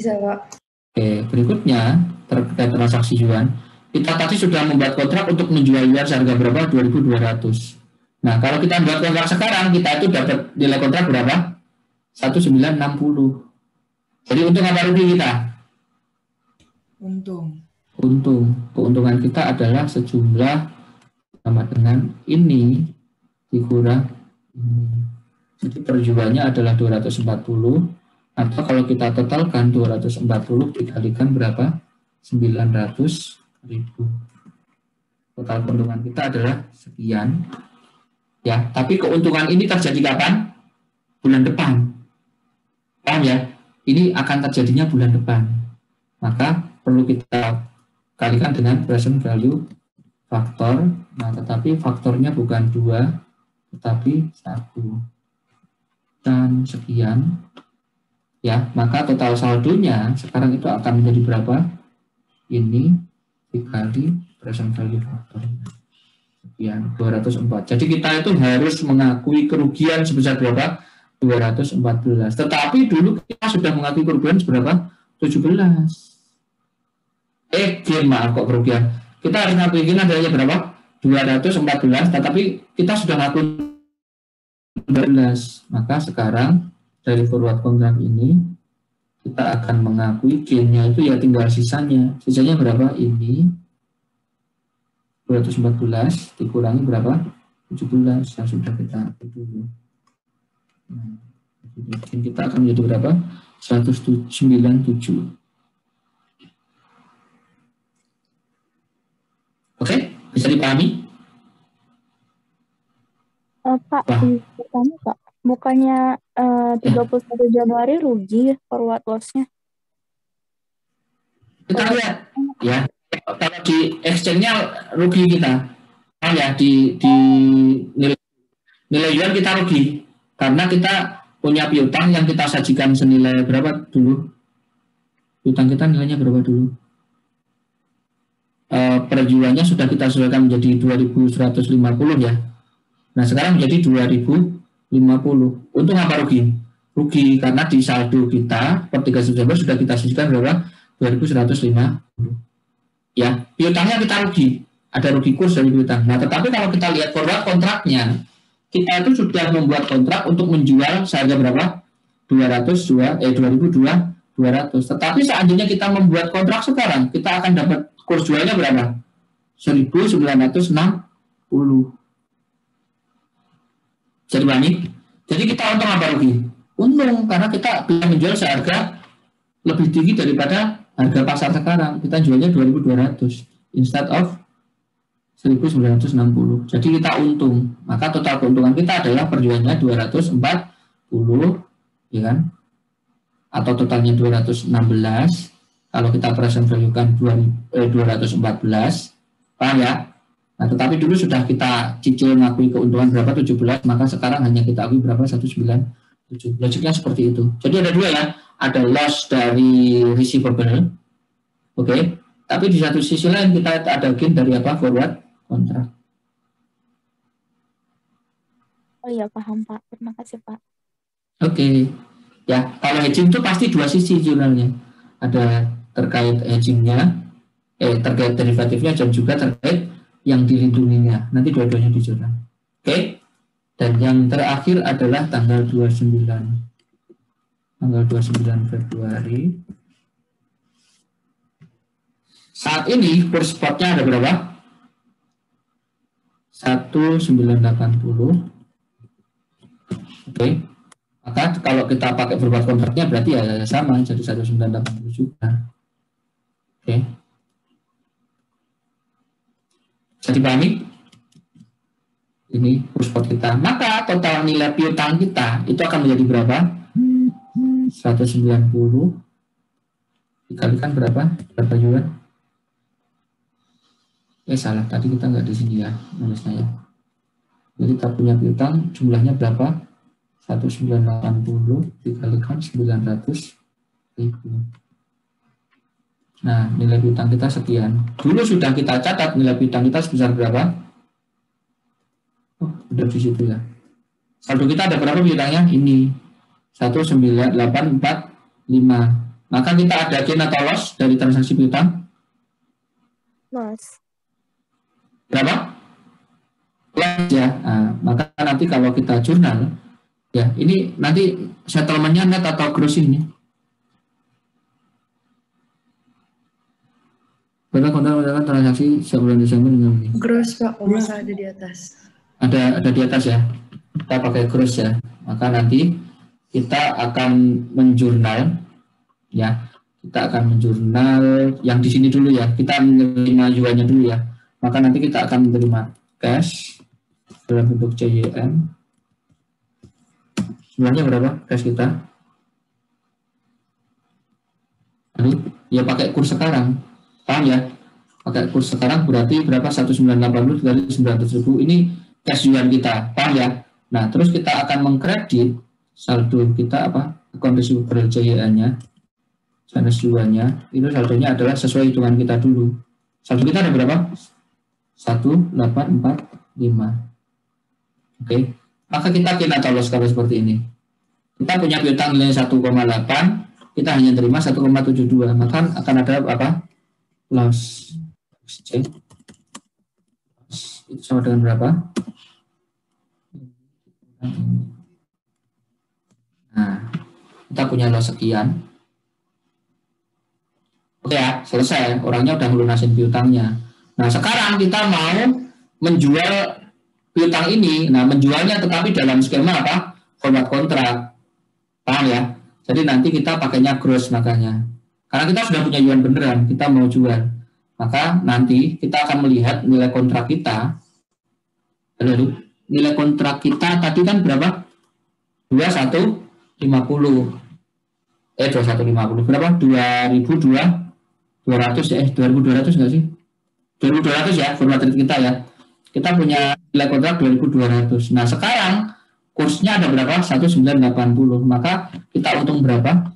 Oke, berikutnya terkait transaksi yuan. Kita tadi sudah membuat kontrak untuk menjual yuan seharga berapa? 2.200. Nah, kalau kita buat kontrak sekarang, kita itu dapat nilai kontrak berapa? 1960. Jadi untung apa rugi kita? Untung. Untung. Keuntungan kita adalah sejumlah sama dengan ini dikurang ini. Jadi perjuangannya adalah 240, atau kalau kita totalkan 240 dikalikan berapa? 900.000. Total keuntungan kita adalah sekian. Ya, tapi keuntungan ini terjadi kapan? Bulan depan. Paham ya? Ini akan terjadinya bulan depan. Maka perlu kita kalikan dengan present value faktor. Nah, tetapi faktornya bukan 2, tetapi 1. Dan sekian. Ya, maka total saldonya sekarang itu akan menjadi berapa? Ini dikali present value faktor. Sekian, 204. Jadi kita itu harus mengakui kerugian sebesar berapa? 214. Tetapi dulu kita sudah mengakui kerugian seberapa? 17. Maaf kok kerugian. Kita harus ngakuin adanya berapa? 214, tetapi kita sudah ngakuin 12. Maka sekarang dari forward contract ini kita akan mengakui gain-nya itu ya tinggal sisanya. Sisanya berapa? Ini 214 dikurangi berapa? 17 yang sudah kita akui dulu. Nah, kita akan menjadi berapa? 197. Oke, bisa dipahami? Pak, pertama Pak, bukannya 31 Januari rugi forward loss-nya? Kita lihat, ya. Kalau di exchange-nya rugi kita. Nah, ya, di nilai yuan kita rugi. Karena kita punya piutang yang kita sajikan senilai berapa dulu? Piutang kita nilainya berapa dulu? Perjuangannya sudah kita sesuaikan menjadi 2.150 ya. Nah sekarang menjadi 2.050. Untung apa rugi? Rugi karena di saldo kita per 3 September sudah kita sisihkan berapa? 2.150. Ya, piutangnya kita rugi. Ada rugi kurs dari piutang. Nah tetapi kalau kita lihat forward kontraknya, kita itu sudah membuat kontrak untuk menjual seharga berapa? 200. Tetapi seandainya kita membuat kontrak sekarang, kita akan dapat kurs jualnya berapa? 1.960. Jadi bani. Jadi kita untung apa rugi? Untung karena kita bisa menjual seharga lebih tinggi daripada harga pasar sekarang. Kita jualnya 2.200 instead of 1.960. Jadi kita untung. Maka total keuntungan kita adalah perjuangannya 240, ya kan? Atau totalnya 216. Kalau kita present value kan 214. Paham ya? Nah, tetapi dulu sudah kita cicil ngakui keuntungan berapa? 17, maka sekarang hanya kita akui berapa? 197. Logiknya seperti itu. Jadi ada dua ya. Ada loss dari receivable. Oke. Tapi di satu sisi lain kita ada gain dari apa? Forward kontrak. Oh iya, paham Pak. Terima kasih Pak. Oke. Ya, kalau hedging itu pasti dua sisi jurnalnya. Ada terkait hedgingnya, terkait derivatifnya dan juga terkait yang dilindunginya. Nanti dua-duanya di jurnal. Oke. Dan yang terakhir adalah tanggal 29. Tanggal 29 Februari. Saat ini kurs spotnya ada berapa? 1980. Oke. Maka kalau kita pakai forward kontraknya berarti ya sama, jadi 1980 juga. Oke. Bisa dipahami? Ini kurs spot kita. Maka total nilai piutang kita itu akan menjadi berapa? 190 dikalikan berapa? Berapa yuan? Salah, tadi kita nggak di sini ya nulisnya ya. Jadi kita punya piutang jumlahnya berapa? 1980 dikalikan 900.000. Nah, nilai piutang kita sekian. Dulu sudah kita catat nilai piutang kita sebesar berapa? Oh, sudah di situ ya. Saldo kita ada berapa piutangnya? Ini 19845. Maka kita ada gain atau loss dari transaksi piutang? Loss. Berapa? Loss ya. Nah, maka nanti kalau kita jurnal Ya, ini nanti settlement-nya net atau gross ini. Berapa kontrak transaksi sebulan Desember dengan ini? Gross Pak, kalau nggak ada di atas. Ada di atas ya. Kita pakai gross ya. Maka nanti kita akan menjurnal ya. Kita akan menjurnal yang di sini dulu ya. Kita menerima yuannya dulu ya. Maka nanti kita akan menerima cash dalam bentuk CYM. Jumlahnya berapa cash kita? Aduh, ya pakai kurs sekarang. Paham ya? Pakai kurs sekarang berarti berapa? 1980 dari 900.000. Ini cash yuan kita. Paham ya? Nah, terus kita akan mengkredit saldo kita apa? Account receivable CYM-nya. Minus yuannya. Itu saldonya adalah sesuai hitungan kita dulu. Saldo kita ada berapa? 1845. Oke. Maka kita kena atau loss kalau seperti ini. Kita punya piutang nilai 1,8, kita hanya terima 1,72. Maka akan ada apa? Loss. Cek. Itu sama dengan berapa? Nah, kita punya loss sekian. Oke ya, selesai. Orangnya udah melunasin piutangnya. Nah, sekarang kita mau menjual piutang ini. Nah, menjualnya tetapi dalam skema apa? Forward kontrak. Paham ya? Jadi nanti kita pakainya gross makanya. Karena kita sudah punya yuan beneran, kita mau jual. Maka nanti kita akan melihat nilai kontrak kita. Lalu, nilai kontrak kita tadi kan berapa? 2150. 2150. Berapa? 2200 nggak sih? 2200 ya, forward rate kita ya. Kita punya nilai kontrak 2200. Nah, sekarang kursnya ada berapa? 1980. Maka kita untung berapa?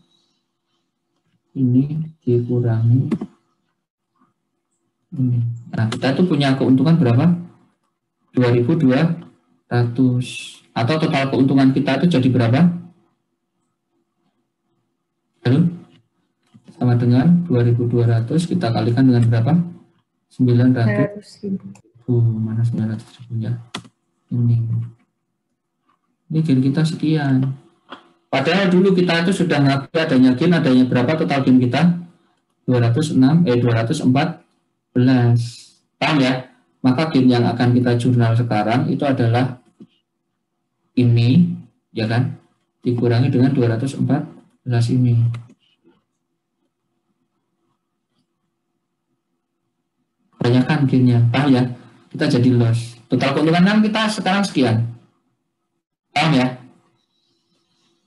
Ini dikurangi ini. Nah, kita tuh punya keuntungan berapa? 2200. Atau total keuntungan kita itu jadi berapa? Lalu sama dengan 2200 kita kalikan dengan berapa? 900.000. Mana 900.000 ya? Ini gain kita sekian. Padahal dulu kita itu sudah ngaku adanya gain, adanya berapa total gain kita? 214. Paham ya? Maka gain yang akan kita jurnal sekarang itu adalah ini, ya kan? Dikurangi dengan 214 ini. Kebanyakan gainnya, paham ya? Kita jadi loss. Total keuntungan kan kita sekarang sekian. Paham ya?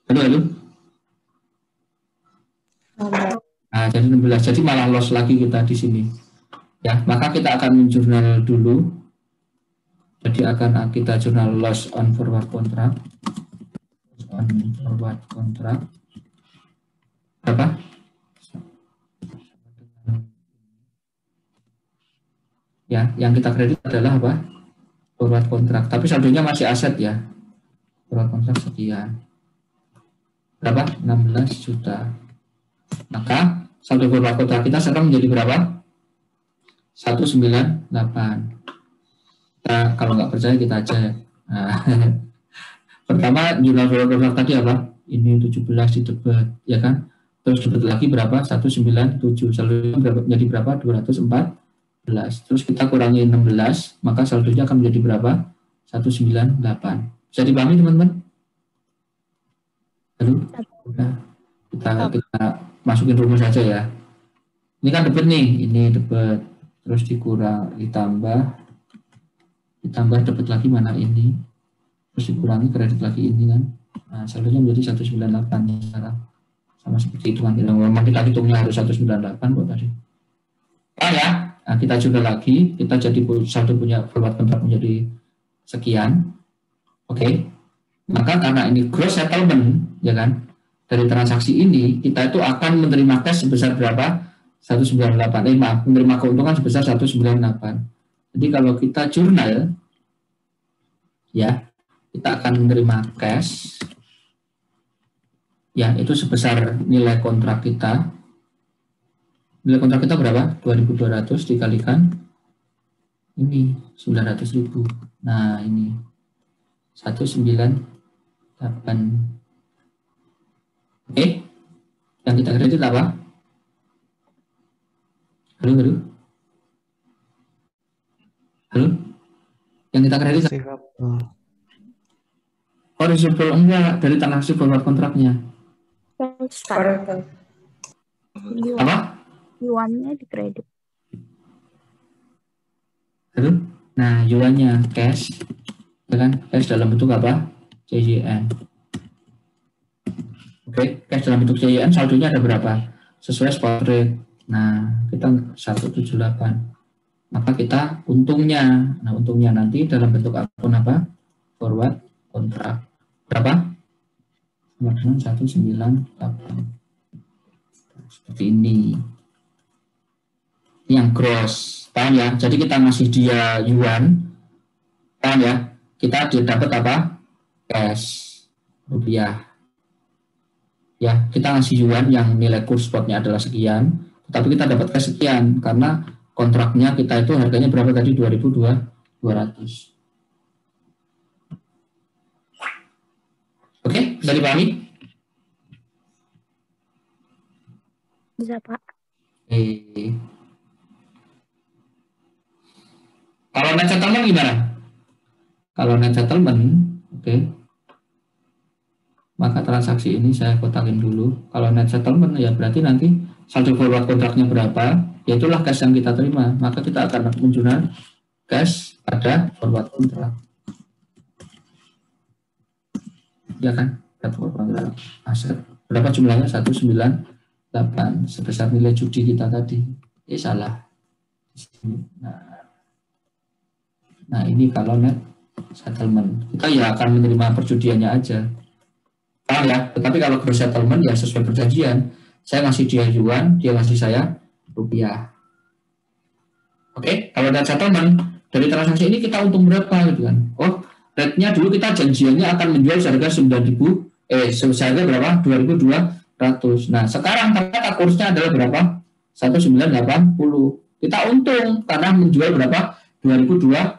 Betul. Nah, jadi 16. Jadi malah loss lagi kita di sini. Ya, maka kita akan menjurnal dulu. Jadi akan kita jurnal loss on forward contract. On forward contract. Berapa? Ya, yang kita kredit adalah apa? Forward contract. Tapi saldonya masih aset ya. Forward contract sekian. Berapa? 16 juta. Maka saldo forward contract kita sekarang menjadi berapa? 198. Kita kalau nggak percaya kita cek. Nah, pertama jurnal forward contract tadi apa? Ini 17 di debit, ya kan? Terus debit lagi berapa? 197. Saldonya menjadi berapa? 204. Terus kita kurangi 16, maka saldonya akan menjadi berapa? 198. Bisa dipahami teman-teman? Lalu kita masukin rumus saja ya. Ini kan debit nih, ini debit. Terus ditambah debit lagi mana ini? Terus dikurangi kredit lagi ini kan. Nah, saldonya menjadi 198 sekarang. Sama seperti hitungan kita. Memang kita hitungnya harus 198 kok tadi. Ya. Nah, kita juga lagi, kita jadi saldo punya forward contract menjadi sekian. Oke. Maka karena ini gross settlement, ya kan, dari transaksi ini, kita itu akan menerima cash sebesar berapa? 198. Menerima keuntungan sebesar 198. Jadi kalau kita jurnal, ya, kita akan menerima cash, ya, itu sebesar nilai kontrak kita. Nilai kontrak kita berapa? 2.200 dikalikan ini 900.000. Nah, ini 198. Oke, yang kita kredit apa? Halo. Yang kita kredit receivable enggak, dari transaksi forward kontraknya. Apa? Yuannya di kredit. Halo? Nah, yuannya cash, ya kan? Cash dalam bentuk apa? CYN. Oke, cash dalam bentuk CYN saldonya ada berapa? Sesuai spot rate. Nah, kita 178. Maka kita untungnya. Nah, untungnya nanti dalam bentuk akun apa? Forward kontrak. Berapa? Sama dengan 198. Seperti ini. Yang gross. Paham ya? Jadi kita ngasih dia yuan. Paham ya? Kita dapat apa? Cash. Rupiah. Ya, kita ngasih yuan yang nilai kurs spotnya adalah sekian, tapi kita dapat cash sekian karena kontraknya kita itu harganya berapa tadi? 2.200. Oke, bisa dipahami? Bisa, Pak. Kalau net settlement gimana? Kalau net settlement, oke. Maka transaksi ini saya kotakin dulu. Kalau net settlement ya berarti nanti saldo forward kontraknya berapa, ya itulah cash yang kita terima. Maka kita akan menunjukkan cash pada forward kontrak. Ya kan? Forward kontrak aset. Berapa jumlahnya? 198 sebesar nilai judi kita tadi. Salah. Nah, ini kalau net settlement. Kita ya akan menerima perjudiannya aja. Paham ya? Tetapi kalau gross settlement ya sesuai perjanjian. Saya ngasih dia yuan, dia ngasih saya rupiah. Oke, kalau net settlement dari transaksi ini kita untung berapa gitu kan? Oh, rate-nya dulu kita janjiannya akan menjual seharga 9.000, seharga berapa? 2.200. Nah, sekarang ternyata kursnya adalah berapa? 1.980. Kita untung karena menjual berapa? 2.200.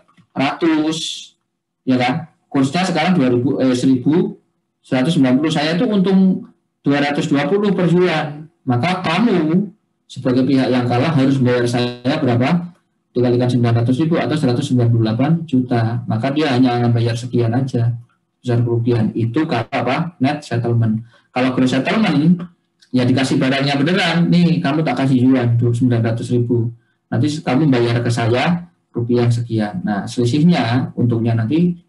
Ya kan? Kursnya sekarang 1.190. Saya itu untung 220 per yuan. Maka kamu sebagai pihak yang kalah harus bayar saya berapa? Dikalikan 900.000 atau 198 juta. Maka dia hanya akan bayar sekian aja. Besar kerugian. Itu kata apa? Net settlement. Kalau gross settlement, ya dikasih barangnya beneran. Nih, kamu tak kasih yuan 900.000. Nanti kamu bayar ke saya rupiah sekian. Nah, selisihnya, untungnya nanti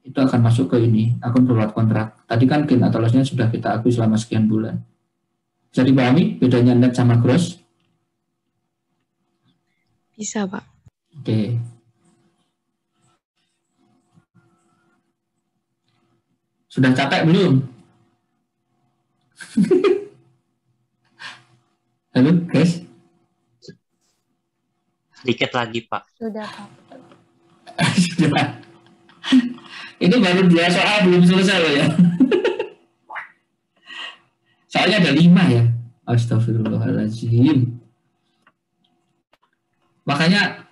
itu akan masuk ke ini, akun forward kontrak. Tadi kan gain atau loss-nya sudah kita akui selama sekian bulan. Bisa dipahami bedanya net sama gross? Bisa, Pak. Oke. Sudah capek belum? Halo, guys? Sedikit lagi, Pak. Sudah, Pak. Sudah. Ini baru 2 soal belum selesai loh ya. Soalnya ada 5 ya. Astagfirullahaladzim. Makanya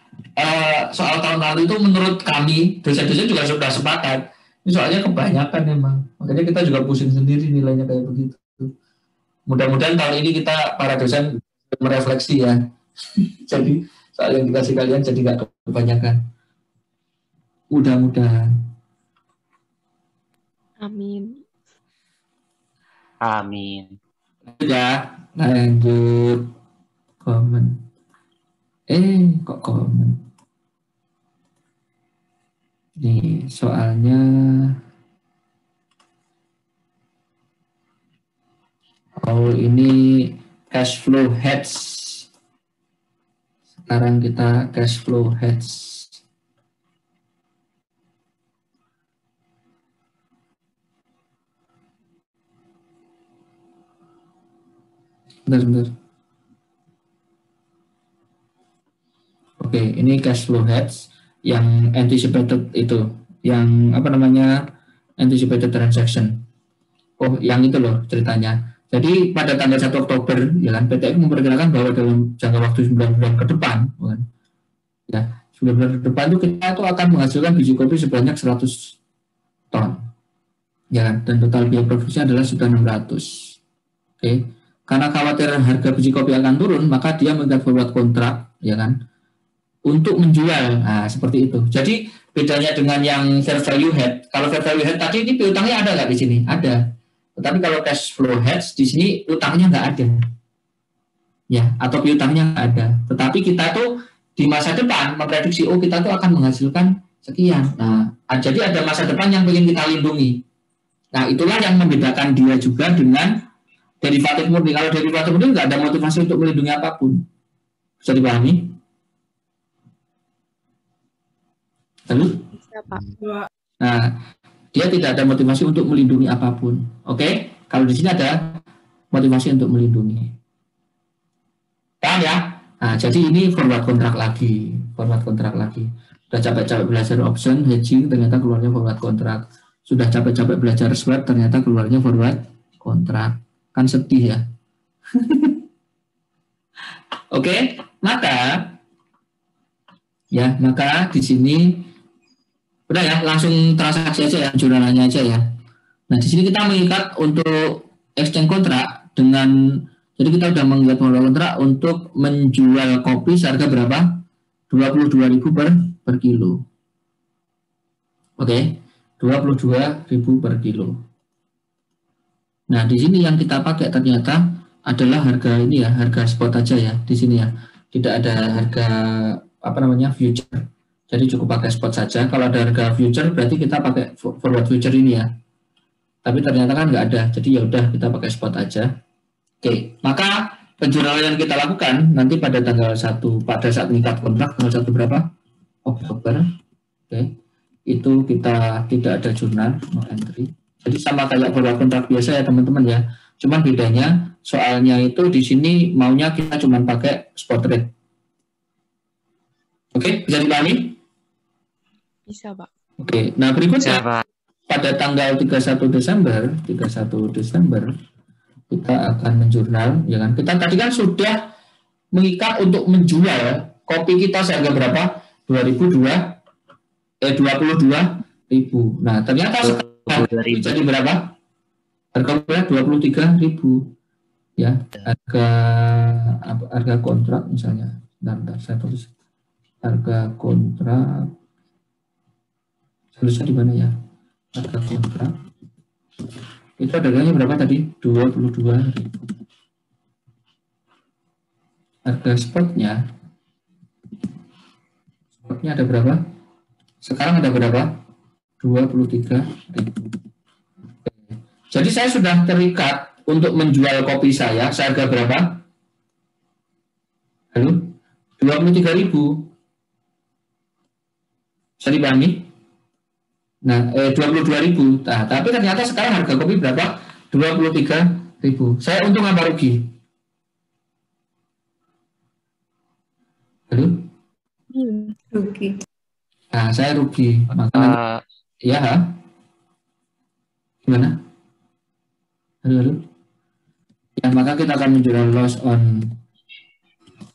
soal tahun lalu itu menurut kami, dosen-dosen juga sudah sepakat. Ini soalnya kebanyakan memang. Makanya kita juga pusing sendiri nilainya kayak begitu. Mudah-mudahan tahun ini kita para dosen merefleksi ya. Jadi soal yang dikasih kalian jadi nggak kebanyakan. Mudah-mudahan. Amin. Amin. Ya, lanjut. Komen. Kok komen? Nih, soalnya ini cash flow hedge. Sekarang kita cash flow hedge. Bentar. Oke, ini cash flow hedge yang anticipated itu, yang apa namanya anticipated transaction. Oh, yang itu loh ceritanya. Jadi pada tanggal 1 Oktober, ya kan, PTX memperkirakan bahwa dalam jangka waktu 9 bulan ke depan, kan, ya 9 bulan ke depan itu kita itu akan menghasilkan biji kopi sebanyak 100 ton. Ya, dan total biaya produksi adalah 1.600. Oke. Karena khawatir harga biji kopi akan turun, maka dia mengikat forward kontrak, ya kan, untuk menjual. Nah, seperti itu. Jadi bedanya dengan yang fair value hedge, kalau fair value hedge tadi ini piutangnya ada nggak di sini? Ada. Tetapi kalau cash flow hedge di sini utangnya nggak ada, ya, atau piutangnya nggak ada. Tetapi kita tuh di masa depan memprediksi, oh kita tuh akan menghasilkan sekian. Nah, jadi ada masa depan yang ingin kita lindungi. Nah, itulah yang membedakan dia juga dengan derivatif murni. Kalau derivatif murni nggak ada motivasi untuk melindungi apapun. Bisa dipahami? Lalu? Bisa, Pak. Nah, dia tidak ada motivasi untuk melindungi apapun. Oke? Kalau di sini ada motivasi untuk melindungi. Paham ya? Nah, jadi ini forward kontrak lagi. Forward kontrak lagi. Sudah capek-capek belajar option, hedging, ternyata keluarnya forward kontrak. Sudah capek-capek belajar swap, ternyata keluarnya forward kontrak. Kan sedih ya. Oke, maka di sini udah ya, langsung transaksi aja ya, jurnalnya aja ya. Nah, di sini kita mengikat untuk exchange kontrak dengan, jadi kita udah mengikat forward kontrak untuk menjual kopi seharga berapa? 22.000 per kilo. Oke, 22.000 per kilo. Nah, di sini yang kita pakai ternyata adalah harga ini ya, harga spot aja ya di sini ya. Tidak ada harga future. Jadi cukup pakai spot saja. Kalau ada harga future berarti kita pakai forward future ini ya. Tapi ternyata kan nggak ada. Jadi ya udah kita pakai spot aja. Oke, maka penjurnalan yang kita lakukan nanti pada tanggal 1 pada saat mengikat kontrak tanggal 1 berapa? Oktober. Oke. Itu kita tidak ada jurnal, no entry. Jadi sama kayak forward kontrak biasa ya teman-teman ya. Cuman bedanya soalnya itu di sini maunya kita cuma pakai spot rate. Oke, bisa dipahami? Bisa, Pak. Oke, nah berikutnya pada tanggal 31 Desember kita akan menjurnal, ya kan? Kita tadi kan sudah mengikat untuk menjual kopi kita seharga berapa? 22.000. Nah, ternyata sekarang jadi berapa? Harga 23.000. Ya, harga kontrak misalnya. Bentar, saya tulis. Harga kontrak tulisnya di mana ya? Harga kontrak itu harganya berapa tadi? 22.000. Harga spotnya ada berapa? Sekarang ada berapa? 23.000. Jadi saya sudah terikat untuk menjual kopi saya seharga berapa? Halo? 23.000. Bisa dipahami? Nah, 22.000. Nah, tapi ternyata sekarang harga kopi berapa? 23.000. Saya untung apa rugi? Halo? Rugi. Nah, saya rugi. Maka ya. Gimana? Halo? Ya, maka kita akan menjual loss on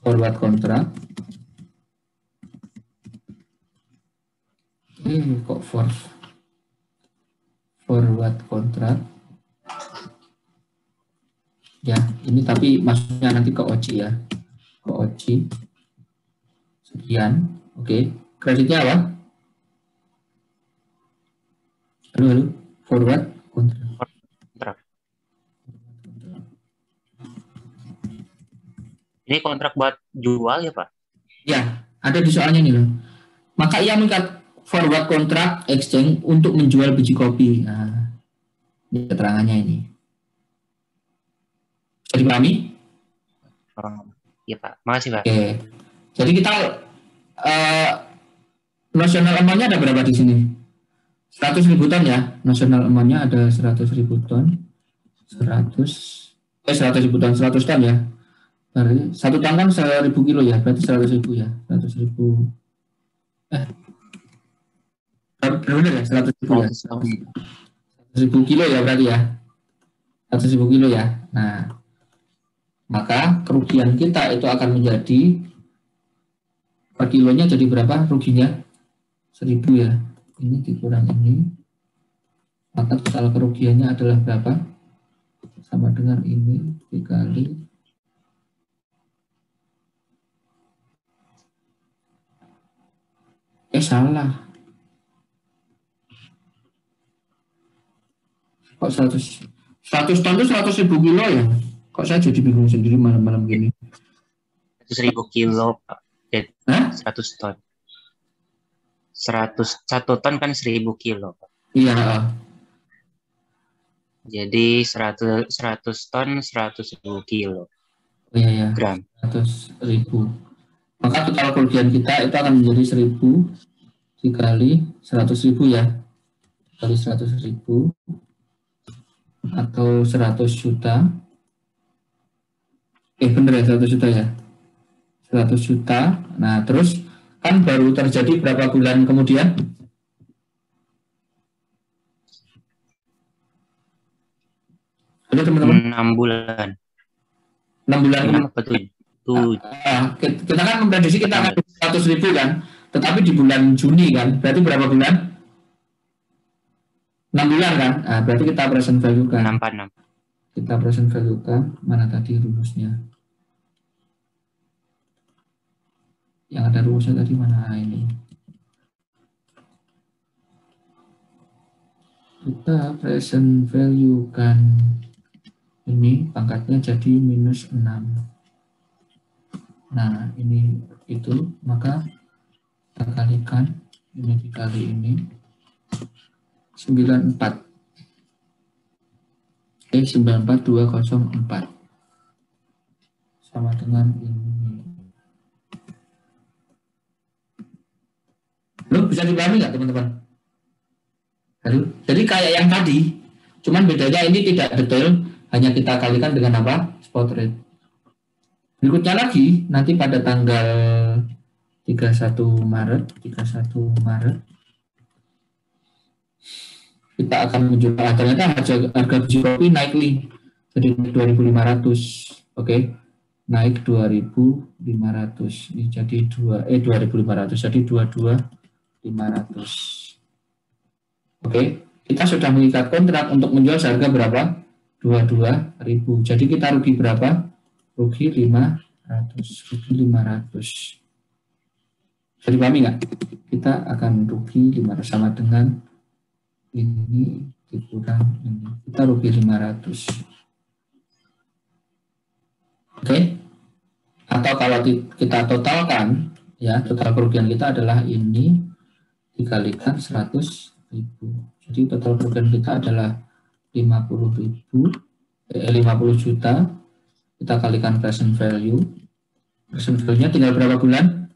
forward contract. Kok forward contract ya, ini tapi maksudnya nanti ke OCI ya, ke OCI sekian. Oke, kreditnya apa? Halo, forward contract. Ini kontrak buat jual ya Pak? Ya, ada di soalnya nih loh. Maka ia mengikat forward contract exchange untuk menjual biji kopi. Nah, ini keterangannya ini. Bisa dipahami? Iya Pak, makasih Pak. Oke. Jadi kita national amount-nya ada berapa di sini? 100.000 ton ya. National amount-nya ada 100.000 ton. 100.000 ton, 100 ton ya. Berarti 1 ton kan 1.000 kilo ya. Berarti 100.000 ya. 100.000. Benar ya, 100.000 ya. 100.000 kilo ya berarti ya. 100.000 kilo ya. Nah, maka kerugian kita itu akan menjadi per kilonya jadi berapa ruginya? 1.000 ya. Ini dikurang ini. Maka total kerugiannya adalah berapa? Sama dengan ini dikali salah. Kok 100 ton itu 100.000 kilo ya? Kok saya jadi bingung sendiri malam-malam gini? 100.000 kilo, Pak. 100 ton. 1 ton kan 1.000 kilo, Pak. Iya. Jadi 100 ton 100.000 kilo. Iya. Gram. 100.000. Maka total kerugian kita itu akan menjadi 1.000 dikali 100.000 ya. Kali 100.000 atau 100 juta. Bener ya 100 juta ya. 100 juta. Nah, terus kan baru terjadi berapa bulan kemudian? Halo teman-teman. 6 bulan. 6 bulan. 6 apa tuh? Kita kan memprediksi kita akan 100.000 kan, tetapi di bulan Juni kan, berarti berapa bulan? 6 bulan kan? Nah, berarti kita present value kan. 6. Kita present value kan, mana tadi rumusnya? Yang ada rumusnya tadi mana? Ini. Kita present value kan, ini pangkatnya jadi minus 6. Nah, ini itu, maka kita kalikan, ini dikali ini, 94. Oke, 94204. Sama dengan ini. Loh, bisa dipahami nggak teman-teman? Halo? Jadi kayak yang tadi, cuman bedanya ini tidak detail, hanya kita kalikan dengan apa? Spot rate. Berikutnya lagi, nanti pada tanggal 31 Maret, kita akan menjual, ternyata harga biji kopi naik nih, jadi 2.500, oke, naik 2.500, ini jadi 2.500, jadi 22.500, oke, kita sudah mengikat kontrak untuk menjual seharga berapa? 22.000, jadi kita rugi berapa? Rugi 500. Bisa dipahami nggak? Kita akan rugi 500 sama dengan ini dikurang ini. Kita rugi 500. Oke? Atau kalau kita totalkan, ya total kerugian kita adalah ini dikalikan 100.000. Jadi total kerugian kita adalah 50 juta. Kita kalikan present value. Present value-nya tinggal berapa bulan?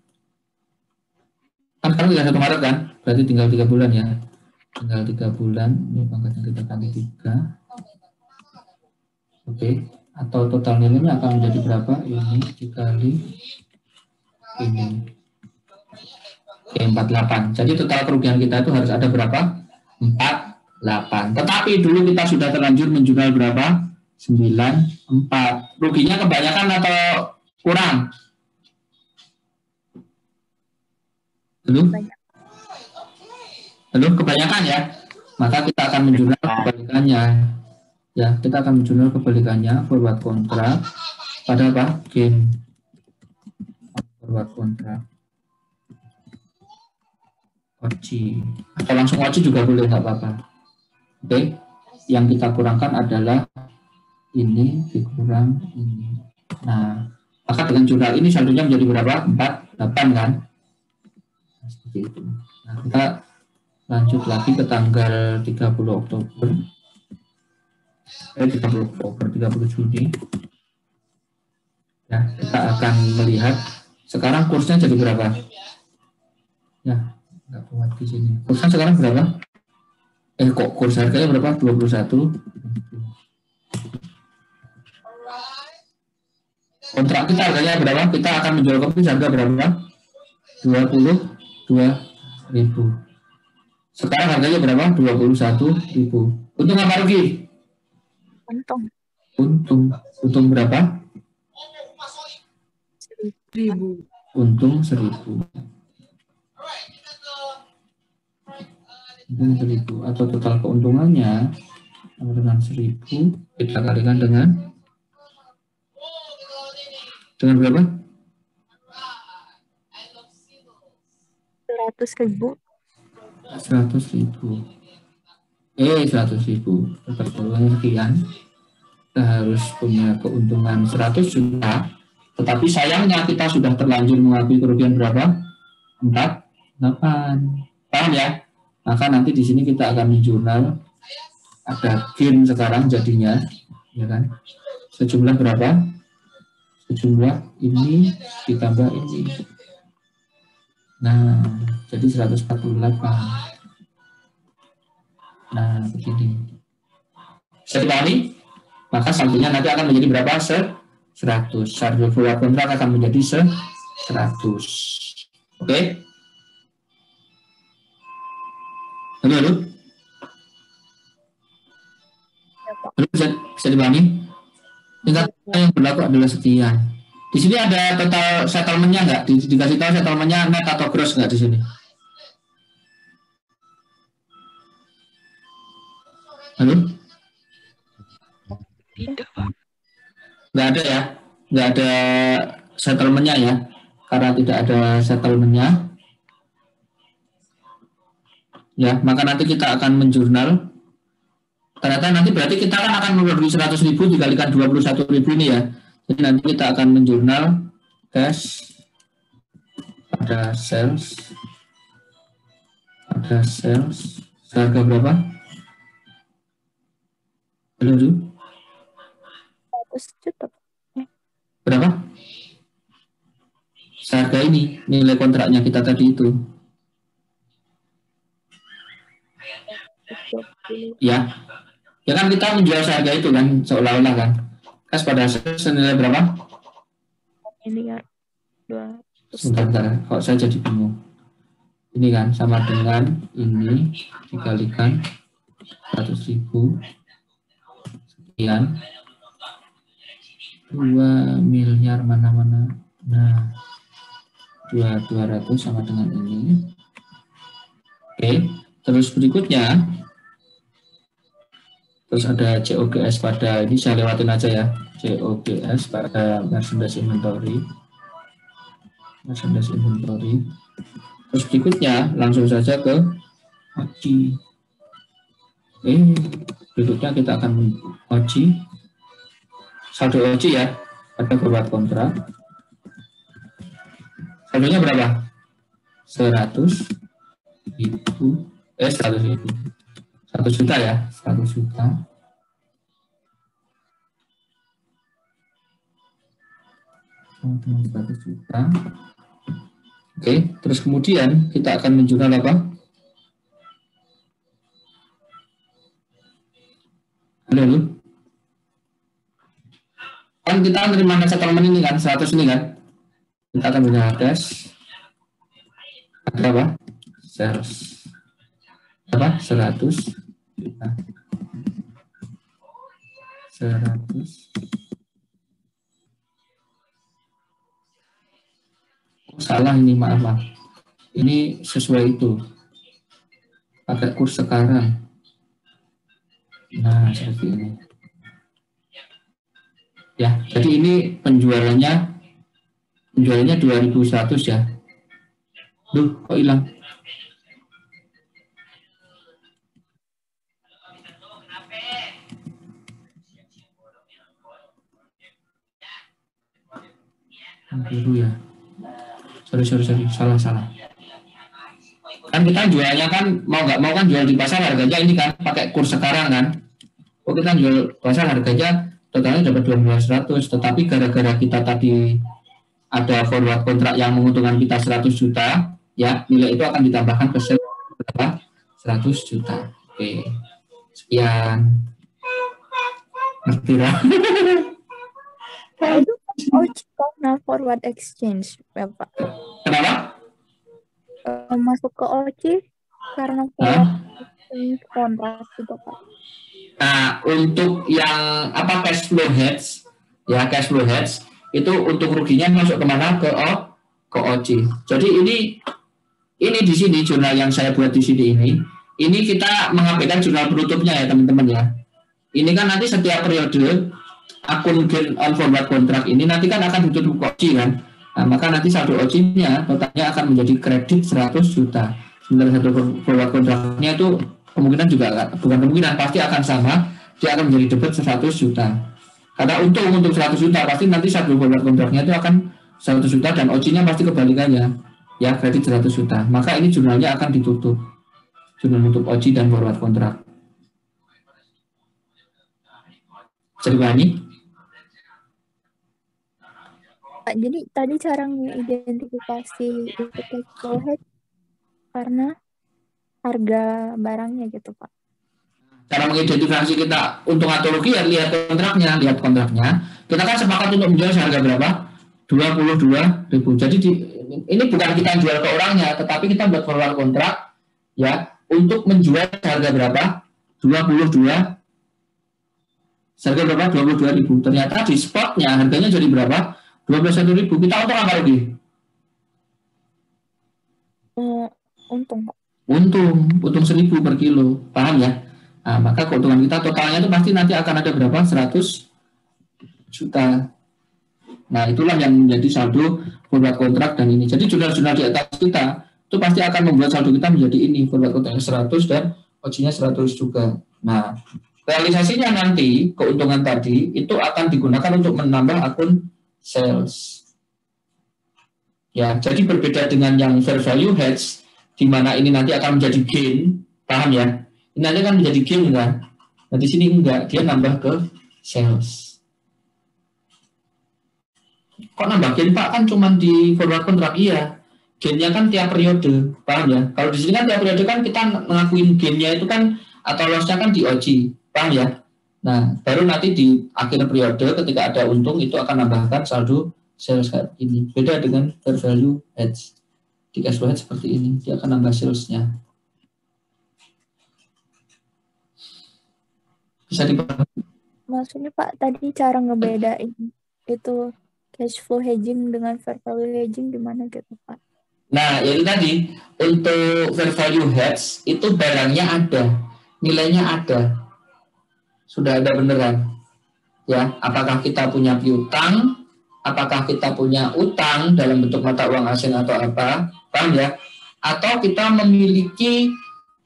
Kan sekarang tinggal 1 Maret kan? Berarti tinggal 3 bulan ya. Tinggal 3 bulan. Ini pangkatnya kita kali 3. Oke. Atau total nilainya akan menjadi berapa? Ini dikali ini. Oke, 48. Jadi total kerugian kita itu harus ada berapa? 48. Tetapi dulu kita sudah terlanjur menjual berapa? 94. Ruginya kebanyakan atau kurang? Belum kebanyakan ya. Maka kita akan menjual kebalikannya. Ya, kita akan menjual kebalikannya forward kontrak pada apa? Gain forward kontrak. OCI. Atau langsung OCI juga boleh, nggak apa-apa. Oke. Yang kita kurangkan adalah ini dikurang ini. Nah, maka dengan jurnal ini saldonya menjadi berapa? 48 kan? Nah, seperti itu. Nah, kita lanjut lagi ke tanggal 30 Oktober. 30 Juni. Ya, kita akan melihat sekarang kursnya jadi berapa? Ya, nggak kuat di sini. Kursnya sekarang berapa? Kok kurs harganya berapa? 21. Kontrak kita harganya berapa? Kita akan menjual kopi harga berapa? 22.000. Sekarang harganya berapa? 21.000. Untung apa rugi? Untung berapa? 1.000. Untung 1.000. 1000 atau total keuntungannya sama dengan 1000 kita kalikan dengan berapa? 100.000. 100.000. 100.000. Total keuntungannya sekian. Kita harus punya keuntungan 100 juta. Tetapi sayangnya kita sudah terlanjur mengakui kerugian berapa? 48. Paham ya? Maka nanti di sini kita akan menjurnal ada gain sekarang jadinya, ya kan? Sejumlah berapa? Sejumlah ini ditambah ini. Nah, jadi 148. Nah, begini. Bisa dipahami? Maka saldonya nanti akan menjadi berapa? 100. Saldo forward kontrak akan menjadi 100. Oke? Halo? Bisa dipahami? Tingkat yang berlaku adalah sekian. Di sini ada total settlement-nya nggak? Dikasih tahu settlement-nya net atau gross nggak di sini? Halo? Tidak, Pak. Nggak ada ya? Nggak ada settlement-nya ya? Karena tidak ada settlement-nya, ya, maka nanti kita akan menjurnal. Ternyata nanti berarti kita akan merugi 100.000 dikalikan 21.000 ini ya. Jadi nanti kita akan menjurnal cash pada sales harga berapa? Halo, 100 juta. berapa? Harga ini nilai kontraknya kita tadi itu. Ya, ya kan kita menjual seharga itu kan seolah-olah kan. Kas pada senilai berapa? Miliar 200. Sebentar, kok saya jadi bingung. Ini kan sama dengan ini dikalikan 100.000 sekian 2 miliar mana-mana. Nah, 200 sama dengan ini. Oke, terus berikutnya terus ada COGS pada ini saya lewatin aja ya. COGS pada merchandise inventory. Terus berikutnya langsung saja ke OC. Berikutnya kita akan OC. Saldo OC ya, ada forward kontrak. Saldonya berapa? 100.000. 100.000. 1 juta ya, 100 juta. Dengan 100 juta. Oke, terus kemudian kita akan menjurnal apa? Halo. Kan kita menerima settlement ini kan, 100 ini kan. Kita akan punya cash. Ada apa? Sales. Apa? 100 juta. 100. Salah ini, maaf. Ini sesuai itu. Pakai kurs sekarang. Nah, seperti ini. Ya, jadi ini penjualannya 2.100 ya. Duh, kok hilang? Biru ya. Sorry, salah. Kan kita jualnya kan mau nggak mau kan jual di pasar harganya ini kan pakai kurs sekarang kan. Kok kita jual pasar harganya totalnya dapat 2.100, tetapi gara-gara kita tadi ada forward kontrak yang menguntungkan kita 100 juta, ya nilai itu akan ditambahkan ke berapa? 100 juta. Oke, sekian. Ngerti lah. Karena forward exchange, Bapak. Kenapa? Masuk ke OC karena forward exchange kontrak itu, Pak. Nah, untuk yang apa cash flow hedge, ya cash flow hedge itu untuk ruginya masuk kemana? Ke OC. Jadi ini di sini jurnal yang saya buat di sini ini kita mengabaikan jurnal penutupnya ya teman-teman ya. Ini kan nanti setiap periode akun gain on forward contract ini nanti kan akan ditutup OCI kan. Nah, maka nanti saldo OCI-nya totalnya akan menjadi kredit 100 juta. Sementara satu forward contract-nya itu kemungkinan juga bukan kemungkinan pasti akan sama, dia akan menjadi debit 100 juta. Karena untuk 100 juta pasti nanti satu forward contract-nya itu akan 100 juta dan OCI-nya pasti kebalikannya. Ya, kredit 100 juta. Maka ini jurnalnya akan ditutup. Jurnal tutup OCI dan forward contract. Bisa dipahami? Jadi tadi cara mengidentifikasi itu cash flow hedge karena harga barangnya gitu Pak. Cara mengidentifikasi kita untung atau rugi ya lihat kontraknya. Kita kan sepakat untuk menjual seharga berapa? 22.000. Jadi ini bukan kita jual ke orangnya, tetapi kita buat forward kontrak ya untuk menjual harga berapa? 22. Harga berapa? 22.000. Ternyata di spotnya harganya jadi berapa? 12.000. Kita untung apa rugi? Untung Pak. Untung 1.000 per kilo. Paham ya? Nah, maka keuntungan kita totalnya itu pasti nanti akan ada berapa? 100 juta. Nah, itulah yang menjadi saldo forward kontrak dan ini. Jadi jurnal-jurnal di atas kita itu pasti akan membuat saldo kita menjadi ini, forward kontraknya 100 dan OCI-nya 100 juga. Nah, realisasinya nanti keuntungan tadi itu akan digunakan untuk menambah akun sales. Ya, jadi berbeda dengan yang fair value hedge di mana ini nanti akan menjadi gain, paham ya? Ini nanti akan menjadi gain kan? Nah, di sini enggak, dia nambah ke sales. Kok nambah gain Pak? Kan cuma di forward kontrak, iya. Gainnya kan tiap periode, paham ya? Kalau di sini kan tiap periode kan kita ngakuin gainnya itu kan atau lossnya kan di OCI, paham ya? Nah, baru nanti di akhir periode ketika ada untung itu akan nambahkan saldo sales kayak ini. Beda dengan fair value hedge. Di cash flow hedge seperti ini, dia akan nambah salesnya. Bisa dipahami? Maksudnya Pak, tadi cara ngebedain itu cash flow hedging dengan fair value hedging gimana gitu Pak? Nah, itu tadi untuk fair value hedge itu barangnya ada, nilainya ada, sudah ada beneran. Ya, apakah kita punya piutang, apakah kita punya utang dalam bentuk mata uang asing atau apa, paham ya? Atau kita memiliki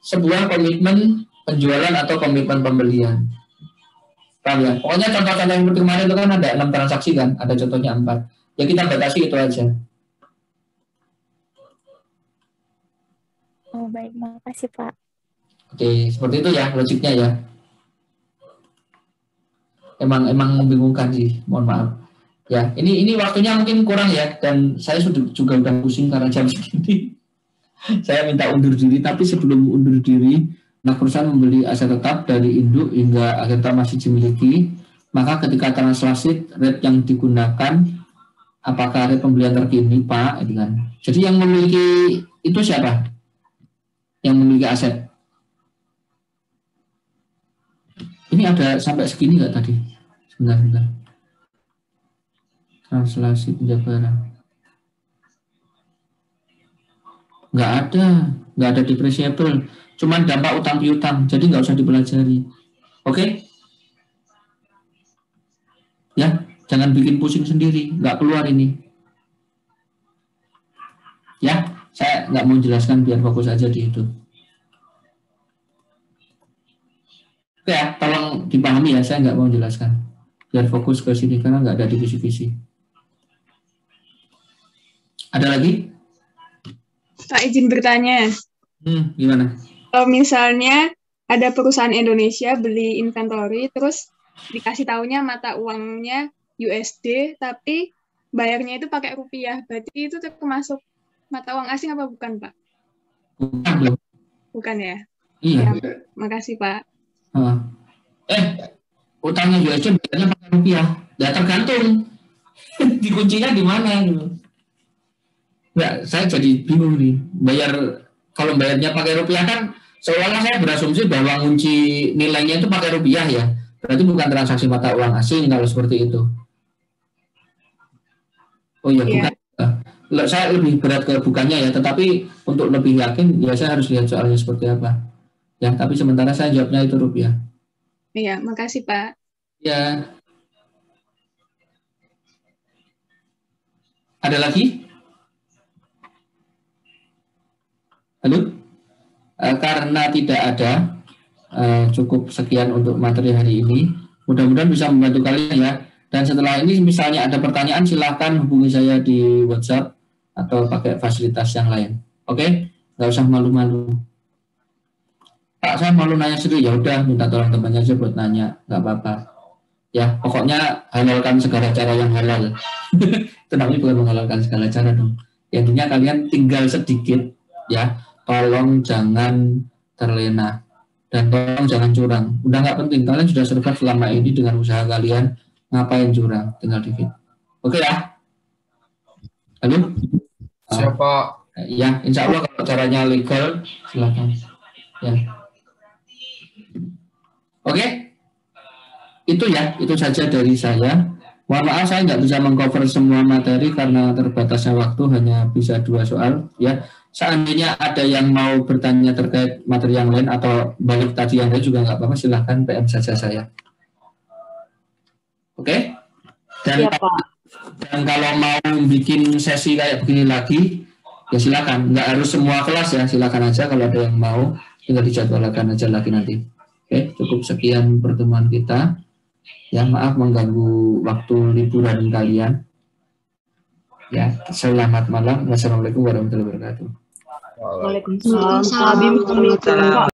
sebuah komitmen penjualan atau komitmen pembelian, paham ya? Pokoknya contoh-contoh yang seperti kemarin itu kan ada 6 transaksi kan, ada contohnya 4. Ya kita batasi itu aja. Oh baik, makasih Pak. Oke, seperti itu ya logiknya ya. Emang membingungkan sih, mohon maaf. Ya, ini waktunya mungkin kurang ya, dan saya juga udah pusing karena jam segini. Saya minta undur diri, tapi sebelum undur diri, nah perusahaan membeli aset tetap dari induk hingga akhir tahun masih dimiliki, maka ketika translasi rate yang digunakan, apakah rate pembelian terkini Pak? Gitu kan. Jadi yang memiliki itu siapa? Yang memiliki aset. Ini ada sampai segini nggak tadi? Sebentar. Translasi penjabaran. Nggak ada depreciable. Cuman dampak utang piutang, jadi nggak usah dipelajari. Oke? Ya, jangan bikin pusing sendiri, nggak keluar ini. Ya. Saya nggak mau jelaskan biar fokus aja di itu. Oke ya, tolong dipahami ya, saya nggak mau jelaskan. Biar fokus ke sini karena nggak ada divisi-divisi. Ada lagi? Pak izin bertanya. Gimana? Kalau misalnya ada perusahaan Indonesia beli inventory, terus dikasih taunya mata uangnya USD, tapi bayarnya itu pakai rupiah, berarti itu termasuk mata uang asing apa bukan, Pak? Bukan ya? Iya. Ya, makasih, Pak. Utangnya USD bayarnya pakai rupiah. Ya tergantung. Dikuncinya di mana? Nggak, saya jadi bingung nih. Kalau bayarnya pakai rupiah kan seolah-olah saya berasumsi bahwa kunci nilainya itu pakai rupiah ya. Berarti bukan transaksi mata uang asing kalau seperti itu. Oh iya, bukan. Saya lebih berat ke bukannya ya, tetapi untuk lebih yakin ya saya harus lihat soalnya seperti apa. Ya, tapi sementara saya jawabnya itu rupiah. Iya, makasih Pak. Ya. Ada lagi? Halo? Karena tidak ada, cukup sekian untuk materi hari ini. Mudah-mudahan bisa membantu kalian ya. Dan setelah ini misalnya ada pertanyaan, silahkan hubungi saya di WhatsApp atau pakai fasilitas yang lain. Oke? Nggak usah malu-malu. Pak, saya malu nanya sendiri. Ya udah, minta tolong temannya aja buat nanya. Nggak apa-apa. Ya, pokoknya halalkan segala cara yang halal. Itu namanya bukan menghalalkan segala cara dong. Ya, intinya kalian tinggal sedikit ya. Tolong jangan terlena. Dan tolong jangan curang. Udah nggak penting. Kalian sudah survive selama ini dengan usaha kalian. Ngapain curang? Tinggal dikit. Oke ya? Halo? Siapa? Ya, insya Allah kalau caranya legal, silakan. Ya. Oke? Itu ya, itu saja dari saya. Mohon maaf saya nggak bisa mengcover semua materi karena terbatasnya waktu, hanya bisa 2 soal. Ya, seandainya ada yang mau bertanya terkait materi yang lain atau balik tadi yang lain juga nggak apa-apa, silahkan PM saja saya. Oke? Dan kalau mau bikin sesi kayak begini lagi, ya silakan. Nggak harus semua kelas ya, silakan aja kalau ada yang mau, tinggal dijadwalkan aja lagi nanti. Oke, cukup sekian pertemuan kita. Ya, maaf mengganggu waktu liburan kalian. Ya, selamat malam. Wassalamualaikum warahmatullahi wabarakatuh. Waalaikumsalam.